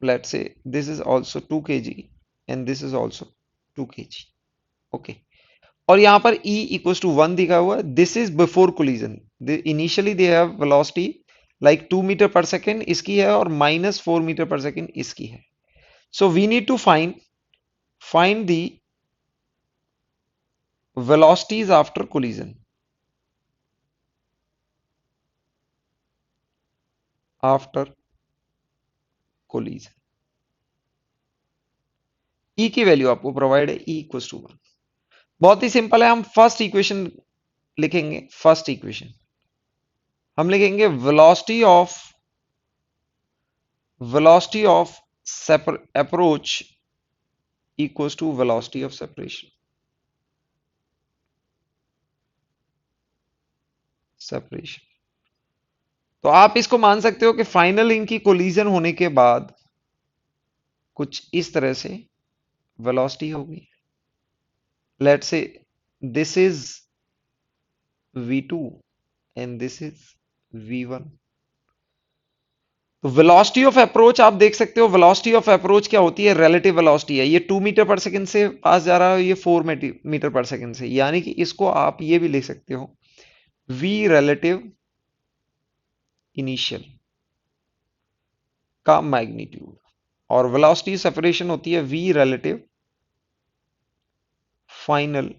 let's say this is also 2 kg and this is also 2 kg, okay। और यहां पर E equals to 1 दिखा हुआ है, this is before collision, initially they have velocity like 2 meter per second इसकी है और minus 4 meter per second इसकी है। So we need to find the velocities after collision, after collision। E की value आपको प्रोवाइड है, E equals to 1। बहुत ही simple है, हम फर्स्ट इक्वेशन लिखेंगे। फर्स्ट इक्वेशन हम लिखेंगे velocity of approach equals to velocity of separation, separation. तो आप इसको मान सकते हो कि फाइनल इनकी कोलिजन होने के बाद कुछ इस तरह से वेलोसिटी होगी। Let's say this is v2 and this is v1। तो वेलोसिटी ऑफ अप्रोच आप देख सकते हो, वेलोसिटी ऑफ अप्रोच क्या होती है, रिलेटिव वेलोसिटी है। ये 2 मीटर पर सेकंड से पास जा रहा है, ये 4 मीटर पर सेकंड से, यानी कि इसको आप ये भी लिख सकते हो v रिलेटिव इनिशियल का मैग्नीट्यूड, और वेलोसिटी सेपरेशन होती है v रिलेटिव फाइनल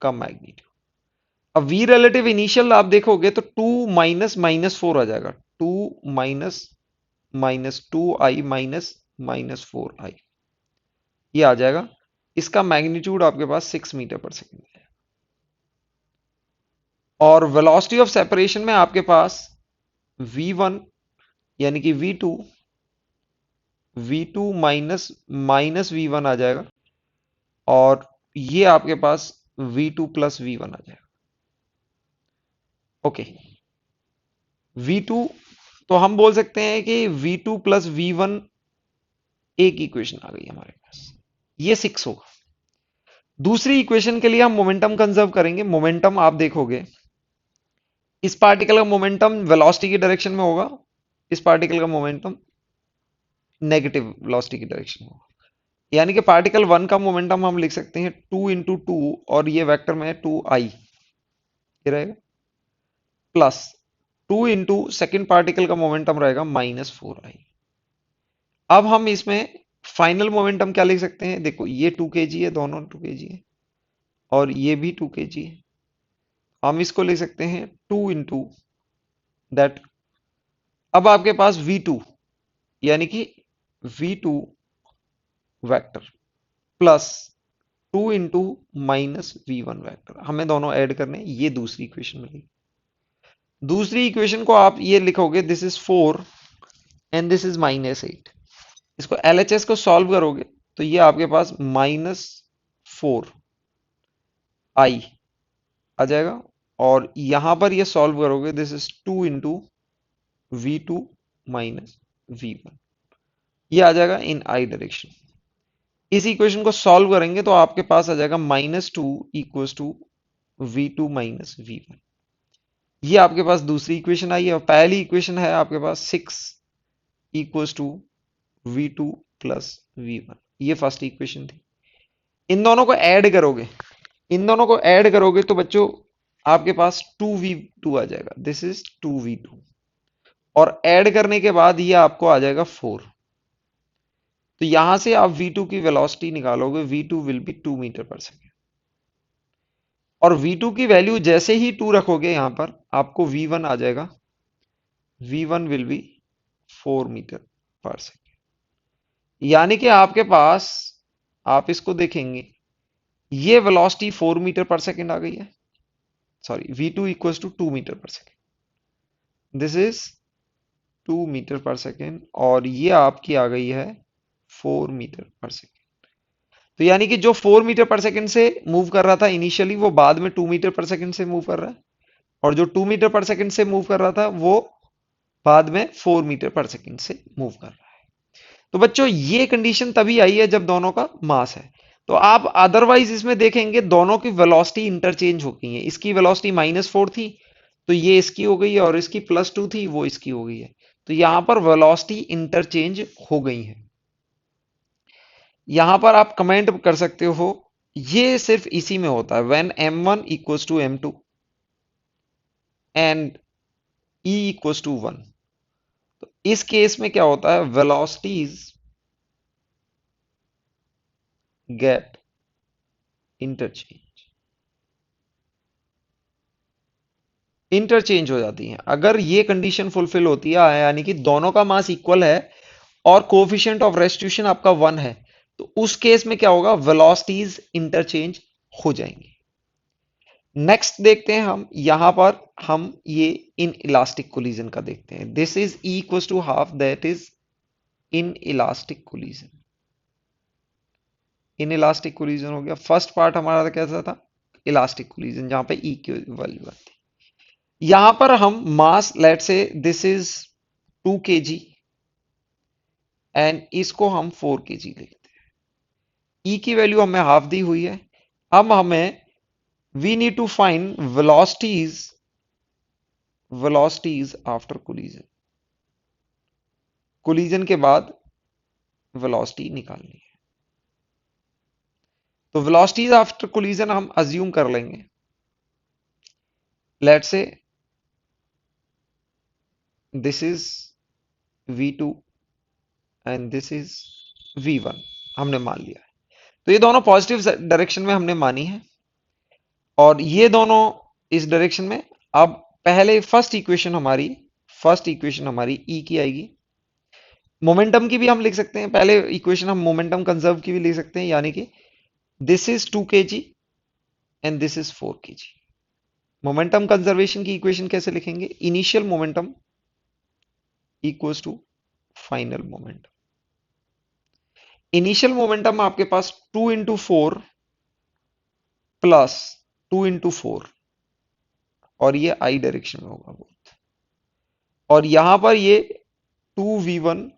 का मैग्नीट्यूड। अब v रिलेटिव इनिशियल आप देखोगे तो 2 माइनस माइनस 4 आ जाएगा, 2 minus minus 2i minus minus 4i, ये आ जाएगा। इसका मैग्नीट्यूड आपके पास 6 मीटर पर सेकंड है। और वेलोसिटी ऑफ सेपरेशन में आपके पास v1 यानी कि v2 माइनस माइनस v1 आ जाएगा, और ये आपके पास v2 प्लस v1 आ जाएगा, ओके। v2 तो हम बोल सकते हैं कि v2 प्लस v1 एक इक्वेशन आ गई हमारे पास, ये 6 होगा। दूसरी इक्वेशन के लिए हम मोमेंटम कंजर्व करेंगे। मोमेंटम आप देखोगे, इस पार्टिकल का मोमेंटम वेलोसिटी की डायरेक्शन में होगा, इस पार्टिकल का मोमेंटम नेगेटिव वेलोसिटी की डायरेक्शन में होगा। यानी कि पार्टिकल वन का मोमेंटम हम लिख सकते हैं 2 × 2, और ये वेक्टर में है 2i, ये रहेगा, प्लस 2 × सेकेंड पार्टिकल का मोमेंटम रहेगा -4i। अब हम इसमें फाइनल मोमेंटम क्या लिख सकते हैं? देखो ये 2 kg है, दोनों 2 kg है, और ये भी 2 kg है। हम इसको लिख सकते हैं 2 × दैट। अब आपके पास v2 यानी कि v2 vector plus 2 × -v1 vector, हमें दोनों ऐड करने हैं, ये दूसरी इक्वेशन मिलेगी। दूसरी इक्वेशन को आप ये लिखोगे, this is 4 and this is -8। इसको LHS को सॉल्व करोगे तो ये आपके पास -4i आ जाएगा, और यहां पर ये सॉल्व करोगे, दिस इज 2 × v2 -v1, ये आ जाएगा इन आई डायरेक्शन। इस इक्वेशन को सॉल्व करेंगे तो आपके पास आ जाएगा -2 = v2 -v1। ये आपके पास दूसरी इक्वेशन आई है, और पहली इक्वेशन है आपके पास 6 = v2 + v1, ये फर्स्ट इक्वेशन थी। इन दोनों को ऐड करोगे, इन दोनों को ऐड करोगे तो बच्चों आपके पास 2v2 आ जाएगा, दिस इज 2v2, और ऐड करने के बाद ये आपको आ जाएगा 4। तो यहां से आप v2 की वेलोसिटी निकालोगे, v2 विल बी 2 मीटर/सेकेंड, और v2 की वैल्यू जैसे ही 2 रखोगे यहां पर आपको v1 आ जाएगा, v1 विल बी 4 मीटर/सेकेंड। यानी कि आपके पास, आप इसको देखेंगे, ये वेलोसिटी 4 मीटर/सेकेंड आ गई है। सॉरी, v2 = 2 मीटर/सेकेंड, दिस इज 2 मीटर/सेकेंड, और ये आपकी आ गई है 4 मीटर/सेकेंड। तो यानी कि जो 4 मीटर/सेकेंड से मूव कर रहा था इनिशियली, वो बाद में 2 मीटर/सेकेंड से मूव कर रहा है, और जो 2 मीटर/सेकेंड से मूव कर रहा था वो बाद में 4 मीटर/सेकेंड से मूव कर रहा है। तो बच्चों ये कंडीशन तभी आई है जब दोनों का मास है। तो आप अदरवाइज इसमें देखेंगे दोनों की वेलोसिटी इंटरचेंज हो गई है। इसकी वेलोसिटी -4 थी तो ये इसकी हो गई है, और इसकी +2 थी वो इसकी हो गई है। तो यहां पर वेलोसिटी इंटरचेंज हो गई है। यहां पर आप कमेंट कर सकते हो, ये सिर्फ इसी में होता है, when m1 = m2 and e = 1। तो इस केस में क्या होता है, वेलोसिटीज गेट इंटरचेंज हो जाती हैं। अगर ये कंडीशन फुलफिल होती है, यानी कि दोनों का मास इक्वल है और कोफिशिएंट ऑफ रेस्टिट्यूशन आपका 1 है, तो उस केस में क्या होगा, वेलोसिटीज इंटरचेंज हो जाएंगी। नेक्स्ट देखते हैं हम, यहां पर हम ये इन इलास्टिक कोलिजन का देखते हैं। This is E = ½ that is in elastic collision. In elastic collision हो गया। फर्स्ट पार्ट हमारा कैसा था, इलास्टिक कोलिजन, जहां पे E की वैल्यू आती है। यहां पर हम मास late say this is 2 kg and इसको हम 4 kg लिखते हैं। E की वैल्यू हमें हाफ दी हुई है। अब हमें we need to find velocities after collision, collision के बाद वेलोसिटी निकालनी है। तो वेलोसिटीज आफ्टर कोलिजन हम अज्यूम कर लेंगे, let say this is v2 and this is v1, हमने मान लिया है। तो ये दोनों पॉजिटिव डायरेक्शन में हमने मानी है, और ये दोनों इस डायरेक्शन में। अब पहले फर्स्ट इक्वेशन हमारी E की आएगी। मोमेंटम की भी हम लिख सकते हैं, पहले इक्वेशन हम मोमेंटम कंजर्व की भी लिख सकते हैं, यानी कि this is 2 kg and this is 4 kg। Momentum conservation की इक्वेशन कैसे लिखेंगे, initial momentum equals to final momentum. Initial momentum आपके पास 2 × 4 + 2 × 4, और ये आई डायरेक्शन में होगा बोथ, और यहां पर ये 2v1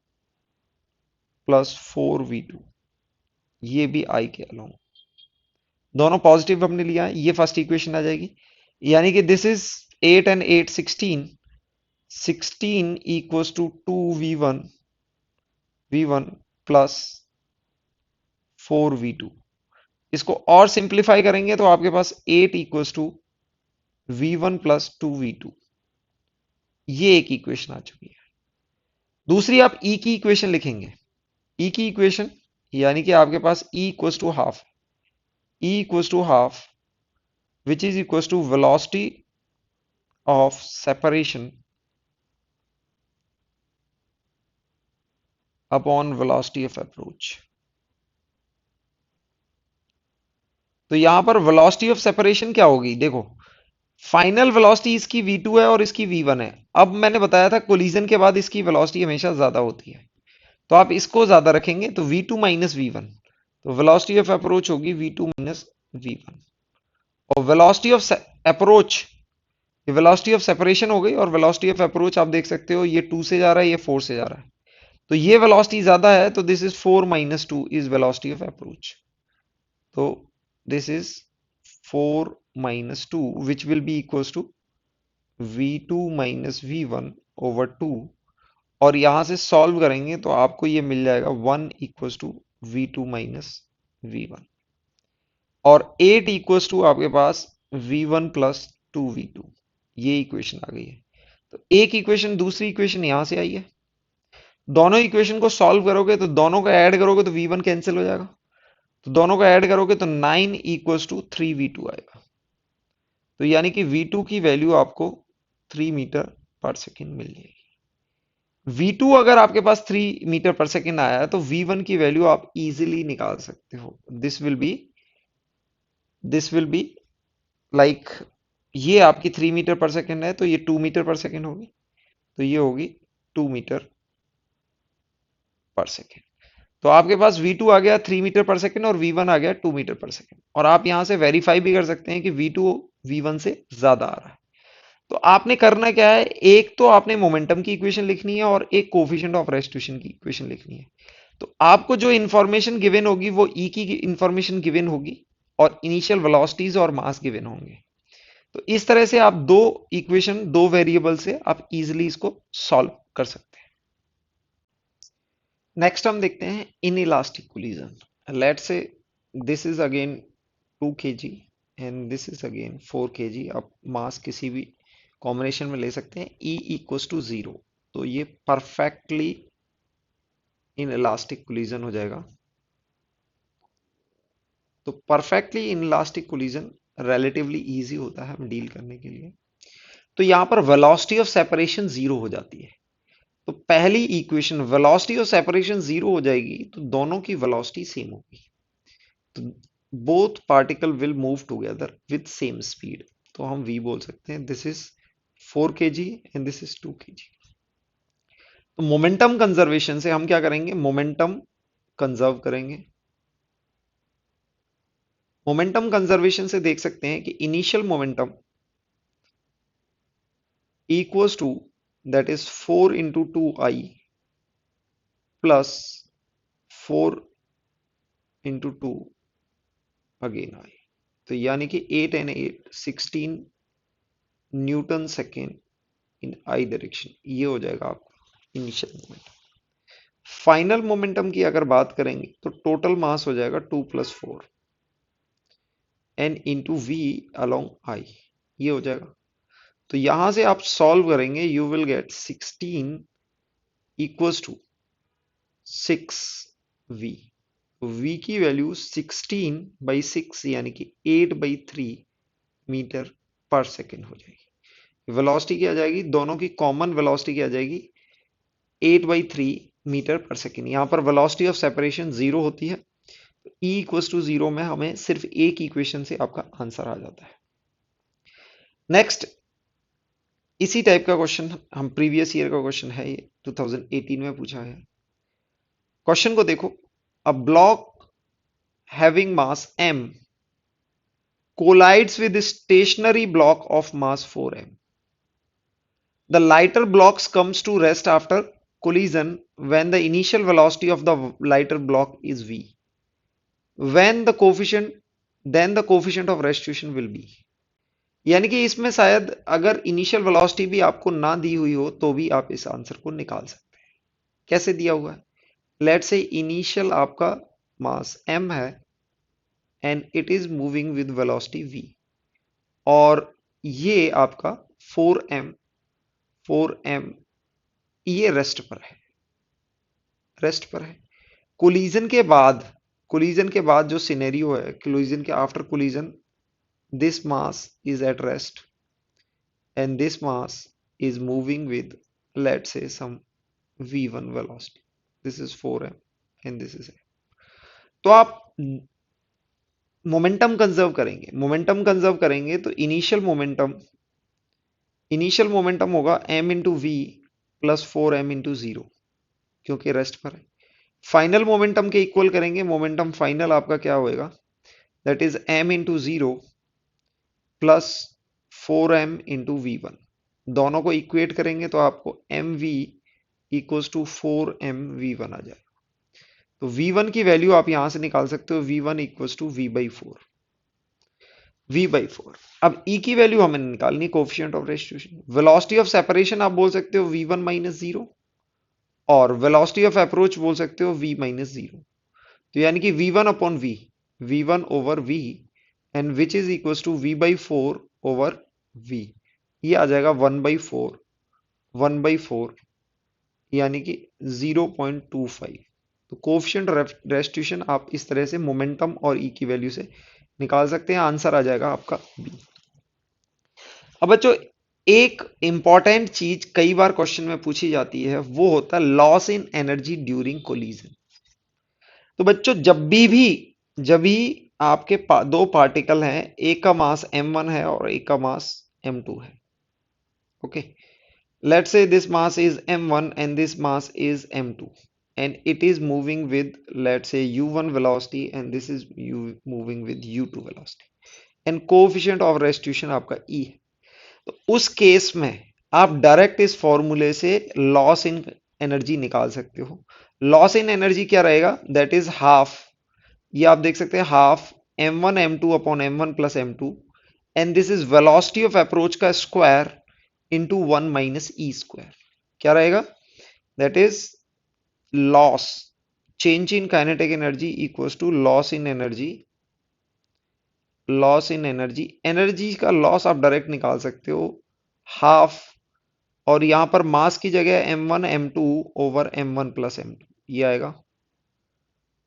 + 4v2, ये भी आई के अलोंग। दोनों पॉजिटिव हमने लिया है, ये फर्स्ट इक्वेशन आ जाएगी। यानी कि this is 8 and 8 16, 16 equals to 2v1 v1 plus 4v2। इसको और सिंप्लीफाई करेंगे तो आपके पास 8 equals to v1 plus 2v2। ये एक इक्वेशन आ चुकी है। दूसरी आप ई की इक्वेशन लिखेंगे। ई की इक्वेशन यानी कि आपके पास E equals to half, E equals to half which is equals to velocity of separation upon velocity of approach. तो यहां पर वेलोसिटी ऑफ सेपरेशन क्या होगी, देखो फाइनल वेलोसिटी इसकी v2 है और इसकी v1 है। अब मैंने बताया था कोलिजन के बाद इसकी वेलोसिटी हमेशा ज्यादा होती है, तो आप इसको ज्यादा रखेंगे तो v2 माइनस v1, तो वेलोसिटी ऑफ अप्रोच होगी v2 माइनस v1। और वेलोसिटी ऑफ अप्रोच, ये वेलोसिटी ऑफ सेपरेशन हो गई, और वेलोसिटी ऑफ अप्रोच आप देख सकते हो ये 2 से जा रहा है, ये 4 से जा रहा है, तो ये वेलोसिटी ज्यादा है, तो this is 4 minus 2 is velocity of approach. तो this is 4 minus 2 which will be equals to v2 minus v1 over 2। और यहां से सॉल्व करेंगे तो आपको ये मिल जाएगा 1 equals to v2 minus v1, और 8 इक्वल्स टू आपके पास v1 प्लस 2v2। ये इक्वेशन आ गई है। तो एक इक्वेशन दूसरी इक्वेशन यहां से आई है, दोनों इक्वेशन को सॉल्व करोगे तो दोनों को ऐड करोगे तो v1 कैंसिल हो जाएगा, तो दोनों को ऐड करोगे तो 9 इक्वल्स टू 3v2 आएगा। तो यानी कि v2 की वैल्यू आपको 3 मीटर पर सेकेंड मिल जाएगी। v2 अगर आपके पास 3 मीटर पर सेकेंड आया है तो v1 की वैल्यू आप इजीली निकाल सकते हो। दिस विल बी लाइक, ये आपकी 3 मीटर पर सेकेंड है तो ये 2 मीटर पर सेकेंड होगी, तो ये होगी 2 मीटर पर सेकेंड। तो आपके पास v2 आ गया 3 मीटर पर सेकेंड और v1 आ गया 2 मीटर पर सेकेंड। और आप यहां से वेरीफाई भी कर सकते हैं कि v2 v1 से ज्यादा आ रहा है। तो आपने करना क्या है, एक तो आपने मोमेंटम की इक्वेशन लिखनी है और एक कोफिशिएंट ऑफ रेस्टिट्यूशन की इक्वेशन लिखनी है। तो आपको जो इंफॉर्मेशन गिवन होगी वो ई की इंफॉर्मेशन गिवन होगी, और इनिशियल वेलोसिटीज और मास गिवन होंगे। तो इस तरह से आप दो इक्वेशन, दो वेरिएबल से आप इजिली इसको सॉल्व कर सकते हैं। नेक्स्ट हम देखते हैं in elastic collision. Late say this is again 2 kg and this is again 4 kg। आप मास किसी भी कॉम्बिनेशन में ले सकते हैं। E इक्वल्स टू 0, तो ये परफेक्टली इन इलास्टिक कोलिजन हो जाएगा। तो perfectly in elastic collision relatively easy होता है हम डील करने के लिए। तो यहां पर वेलोसिटी ऑफ सेपरेशन 0 हो जाती है। तो पहली इक्वेशन वेलोसिटी ऑफ सेपरेशन 0 हो जाएगी तो दोनों की वेलोसिटी सेम होगी, तो both particle will move together with same speed. तो हम v बोल सकते हैं this is 4 kg and this is 2 kg। तो मोमेंटम कंजर्वेशन से हम क्या करेंगे, मोमेंटम कंजर्व करेंगे। मोमेंटम कंजर्वेशन से देख सकते हैं कि initial momentum equals to that is 4 into 2i plus 4 into 2 again i। तो यानी कि 8 and 8 16 newton second in I direction, ये हो जाएगा आपका इनिशियल मोमेंटम। फाइनल मोमेंटम की अगर बात करेंगे तो टोटल मास हो जाएगा 2 plus 4 N into V along I, ये हो जाएगा। तो यहां से आप सॉल्व करेंगे, you will get 16 equals to 6v। v की वैल्यू 16 बाई 6 यानी कि 8 बाई 3 मीटर पर सेकेंड हो जाएगी। वेलोसिटी क्या आ जाएगी, दोनों की कॉमन वेलोसिटी क्या आ जाएगी, 8 बाई 3 मीटर पर सेकेंड। यहां पर वेलोसिटी ऑफ सेपरेशन 0 होती है, E इक्वल्स टू 0 में हमें सिर्फ एक इक्वेशन से आपका आंसर आ जाता है। नेक्स्ट इसी टाइप का क्वेश्चन, हम प्रीवियस ईयर का क्वेश्चन है, ये 2018 में पूछा है। क्वेश्चन को देखो, a block having mass m collides with a stationary block of mass 4m. The lighter blocks comes to rest after collision when the initial velocity of the lighter block is v. When the coefficient then the coefficient of restitution will be, यानी कि इसमें शायद अगर initial velocity भी आपको ना दी हुई हो तो भी आप इस आंसर को निकाल सकते हैं। कैसे दिया हुआ है? लेट्स से इनिशियल आपका मास m है and it is moving with velocity v, और ये आपका 4m ये रेस्ट पर है। कोलिजन के बाद जो सिनेरियो है, कोलिजन के after collision, this mass is at rest and this mass is moving with, let's say, some v1 velocity. This is 4m and this is m. तो आप मोमेंटम कंजर्व करेंगे तो इनिशियल मोमेंटम होगा m into V plus 4m into zero, क्योंकि rest पर है। Final momentum के equal करेंगे, मोमेंटम फाइनल आपका क्या होएगा, that is m into zero plus 4m into V one. दोनों को इक्वेट करेंगे तो आपको M V equals to 4m v1 आ जाएगा। तो v1 की वैल्यू आप यहां से निकाल सकते हो, v1 इक्वल्स टू v/4। अब e की वैल्यू हमें निकालनी, coefficient of restitution. Velocity of separation आप बोल सकते हो v1 माइनस जीरो, और वेलोसिटी ऑफ अप्रोच बोल सकते हो v माइनस जीरो। तो यानी कि v1 upon v1 over v, and which is equals to v/4 over v। ये आ जाएगा 1/4 यानी कि 0.25। तो कोफिशिएंट रेस्टिट्यूशन आप इस तरह से मोमेंटम और ई की वैल्यू से निकाल सकते हैं। आंसर आ जाएगा आपका बी। अब बच्चों, एक इंपॉर्टेंट चीज कई बार क्वेश्चन में पूछी जाती है, वो होता है loss in energy during collision. तो बच्चों, जब भी आपके दो पार्टिकल हैं, एक का मास m1 है और एक का मास m2 है, okay, let's say this mass is m1 and this mass is m2, and it is moving with, let's say, u1 velocity and this is moving with u2 velocity, and coefficient of restitution आपका e है। तो उस case में आप direct इस फॉर्मूले से loss in energy निकाल सकते हो। लॉस इन एनर्जी क्या रहेगा, दैट इज हाफ, ये आप देख सकते हैं, half m1 m2 upon m1 plus m2, and this is velocity of approach का square into 1 minus E square. क्या रहेगा, that is loss, change in kinetic energy equals to loss in energy. Energy का loss आप direct निकाल सकते हो, half, और यहां पर मास की जगह m1 m2 over m1 plus m2 ये आएगा।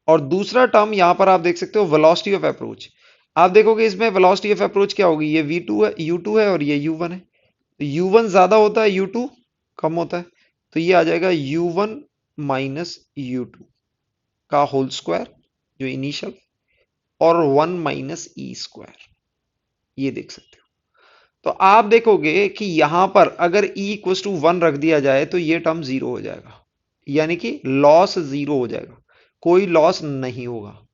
और दूसरा टर्म यहां पर आप देख सकते हो वेलोसिटी ऑफ अप्रोच। आप देखोगे इसमें वेलोसिटी ऑफ अप्रोच क्या होगी, ये v2 है, u2 है और ये u1 है। u1 ज्यादा होता है, u2 कम होता है, तो ये आ जाएगा u1 माइनस u2 का होल स्क्वायर जो इनिशियल, और 1 माइनस ई स्क्वायर, ये देख सकते हो। तो आप देखोगे कि यहां पर अगर e इक्वल टू 1 रख दिया जाए तो ये टर्म जीरो हो जाएगा, यानी कि लॉस जीरो हो जाएगा, कोई लॉस नहीं होगा।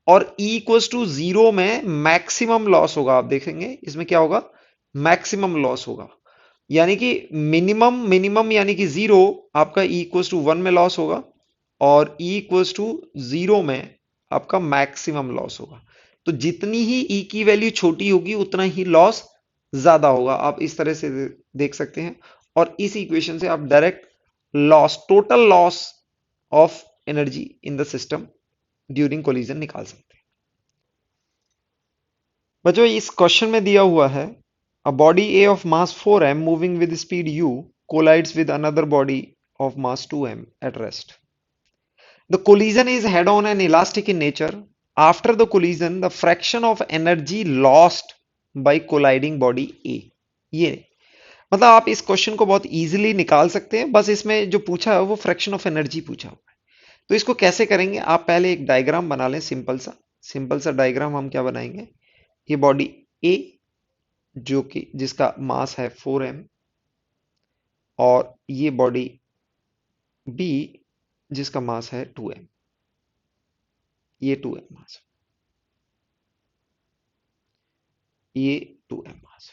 और e इक्वल टू जीरो में मैक्सिमम लॉस होगा, आप देखेंगे इसमें क्या होगा, मैक्सिमम लॉस होगा, यानी कि मिनिमम यानी कि जीरो आपका e इक्वल टू 1 में लॉस होगा, और e इक्वल टू जीरो में आपका मैक्सिमम लॉस होगा। तो जितनी ही e की वैल्यू छोटी होगी उतना ही लॉस ज्यादा होगा, आप इस तरह से देख सकते हैं। और इस इक्वेशन से आप direct loss, total loss of energy in the system during collision निकाल सकते हैं। बच्चों, इस क्वेश्चन में दिया हुआ है, a body A of mass 4m moving with speed u collides with another body of mass 2m at rest. The collision is head-on and elastic in nature. After the collision, the fraction of energy lost by colliding body A. ये मतलब आप इस question को बहुत easily निकाल सकते हैं, बस इसमें जो पूछा है वो फ्रैक्शन ऑफ एनर्जी पूछा हुआ है। तो इसको कैसे करेंगे, आप पहले एक डायग्राम बना लें, सिंपल सा डायग्राम हम क्या बनाएंगे, ये बॉडी A जो कि जिसका मास है 4m, और ये बॉडी B जिसका मास है 2m, ये 2m मास, ये 2m mass,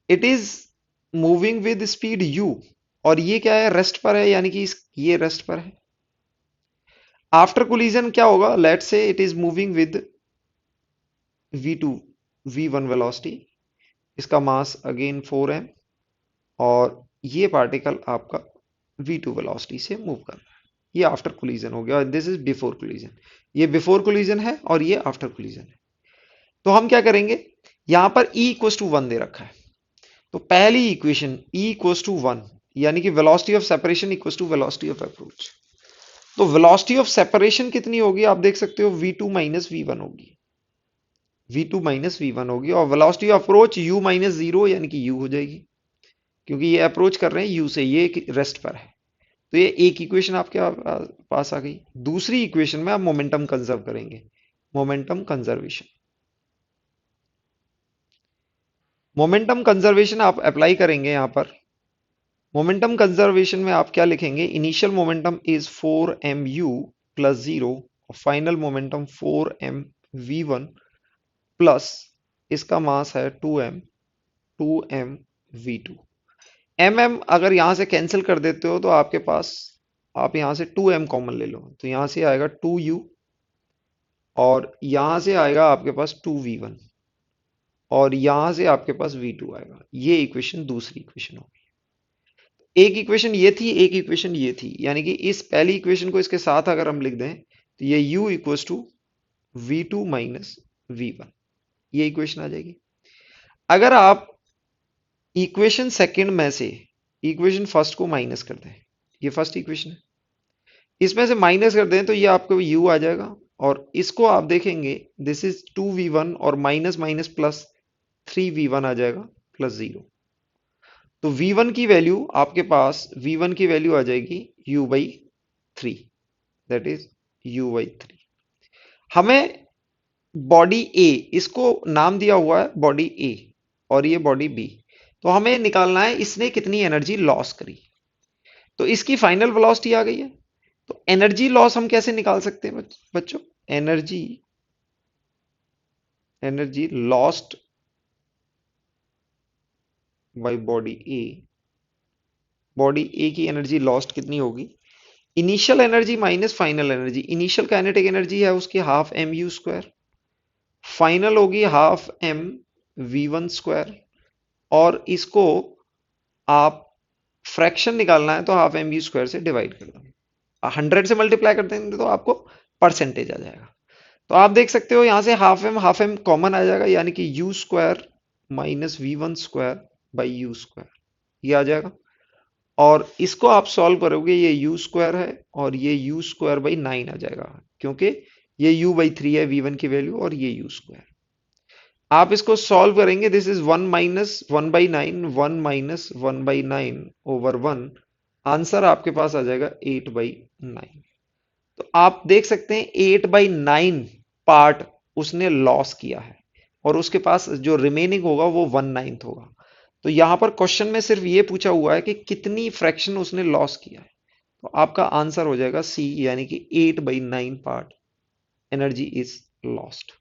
it is moving with speed u, और ये क्या है, रेस्ट पर है, यानी कि ये रेस्ट पर है। आफ्टर कोलिजन क्या होगा, let's say it is moving with v2 v1 velocity, इसका मास अगेन 4m, और ये पार्टिकल आपका v2 वेलोसिटी से मूव कर रहा है। ये आफ्टर कोलिजन हो गया, दिस इज बिफोर कोलिजन। ये बिफोर कोलिजन है और ये आफ्टर कोलिजन है। तो हम क्या करेंगे, यहां पर E इक्वस टू 1 दे रखा है, तो पहली इक्वेशन E इक्वस टू 1, यानी कि velocity of separation equals to velocity of approach. तो वेलोसिटी ऑफ सेपरेशन कितनी होगी, आप देख सकते हो v2 माइनस वी1 होगी, v2 माइनस वी1 होगी, और velocity of approach u minus zero यानी कि u हो जाएगी, क्योंकि ये अप्रोच कर रहे हैं u से, ये रेस्ट पर है। तो ये एक इक्वेशन आपके पास आ गई। दूसरी इक्वेशन में आप मोमेंटम कंजर्व करेंगे, मोमेंटम कंजर्वेशन। मोमेंटम कंजर्वेशन आप अप्लाई करेंगे यहां पर। मोमेंटम कंजर्वेशन में आप क्या लिखेंगे, initial momentum is 4mu plus zero, final momentum 4mv1 plus इसका मास है 2m mm अगर यहां से कैंसिल कर देते हो तो आपके पास, आप यहां से 2m कॉमन ले लो, तो यहां से आएगा 2u, और यहां से आएगा आपके पास 2v1, और यहां से आपके पास v2 आएगा। ये इक्वेशन दूसरी इक्वेशन होगी। एक इक्वेशन ये थी, एक इक्वेशन ये थी, यानी कि इस पहली इक्वेशन को इसके साथ अगर हम लिख दें तो ये u equals to v2 minus v1, ये इक्वेशन आ जाएगी। अगर आप इक्वेशन सेकंड में से इक्वेशन फर्स्ट को माइनस कर दें, ये फर्स्ट इक्वेशन है, इसमें से माइनस कर दें तो ये आपको u आ जाएगा, और इसको आप देखेंगे दिस इज 2v1 और माइनस माइनस प्लस 3v1 आ जाएगा प्लस जीरो। तो v1 की वैल्यू आपके पास, v1 की वैल्यू आ जाएगी u by 3, that is u by 3। हमें बॉडी ए, इसको नाम दिया हुआ है बॉडी ए और ये बॉडी बी, तो हमें निकालना है इसने कितनी एनर्जी लॉस करी। तो इसकी फाइनल वेलोसिटी आ गई है, तो एनर्जी लॉस हम कैसे निकाल सकते हैं बच्चों, energy, energy lost by body A, body A की एनर्जी लॉस्ट कितनी होगी, initial energy minus final energy. Initial kinetic energy है उसकी half M U square, final होगी half M V one square, और इसको आप फ्रैक्शन निकालना है तो हाफ एम यू स्क्वायर से डिवाइड कर दो, 100 से मल्टीप्लाई कर देंगे तो आपको परसेंटेज आ जाएगा। तो आप देख सकते हो यहां से हाफ एम कॉमन आ जाएगा, यानी कि U square minus V one square by U square, ये आ जाएगा। और इसको आप सॉल्व करोगे, ये यू स्क्वायर है और ये यू स्क्वायर बाई 9 आ जाएगा, क्योंकि ये यू बाई 3 है v1 की वैल्यू, और ये यू स्क्वायर। आप इसको सॉल्व करेंगे, this is 1 minus 1 by 9, 1 minus 1 by 9 over 1, answer आपके पास आ जाएगा 8 बाई 9। तो आप देख सकते हैं 8 बाई 9 पार्ट उसने लॉस किया है, और उसके पास जो रिमेनिंग होगा वो 1/9 होगा। तो यहां पर क्वेश्चन में सिर्फ ये पूछा हुआ है कि कितनी फ्रैक्शन उसने लॉस किया है, तो आपका आंसर हो जाएगा सी, यानी कि 8 by 9 part energy is lost.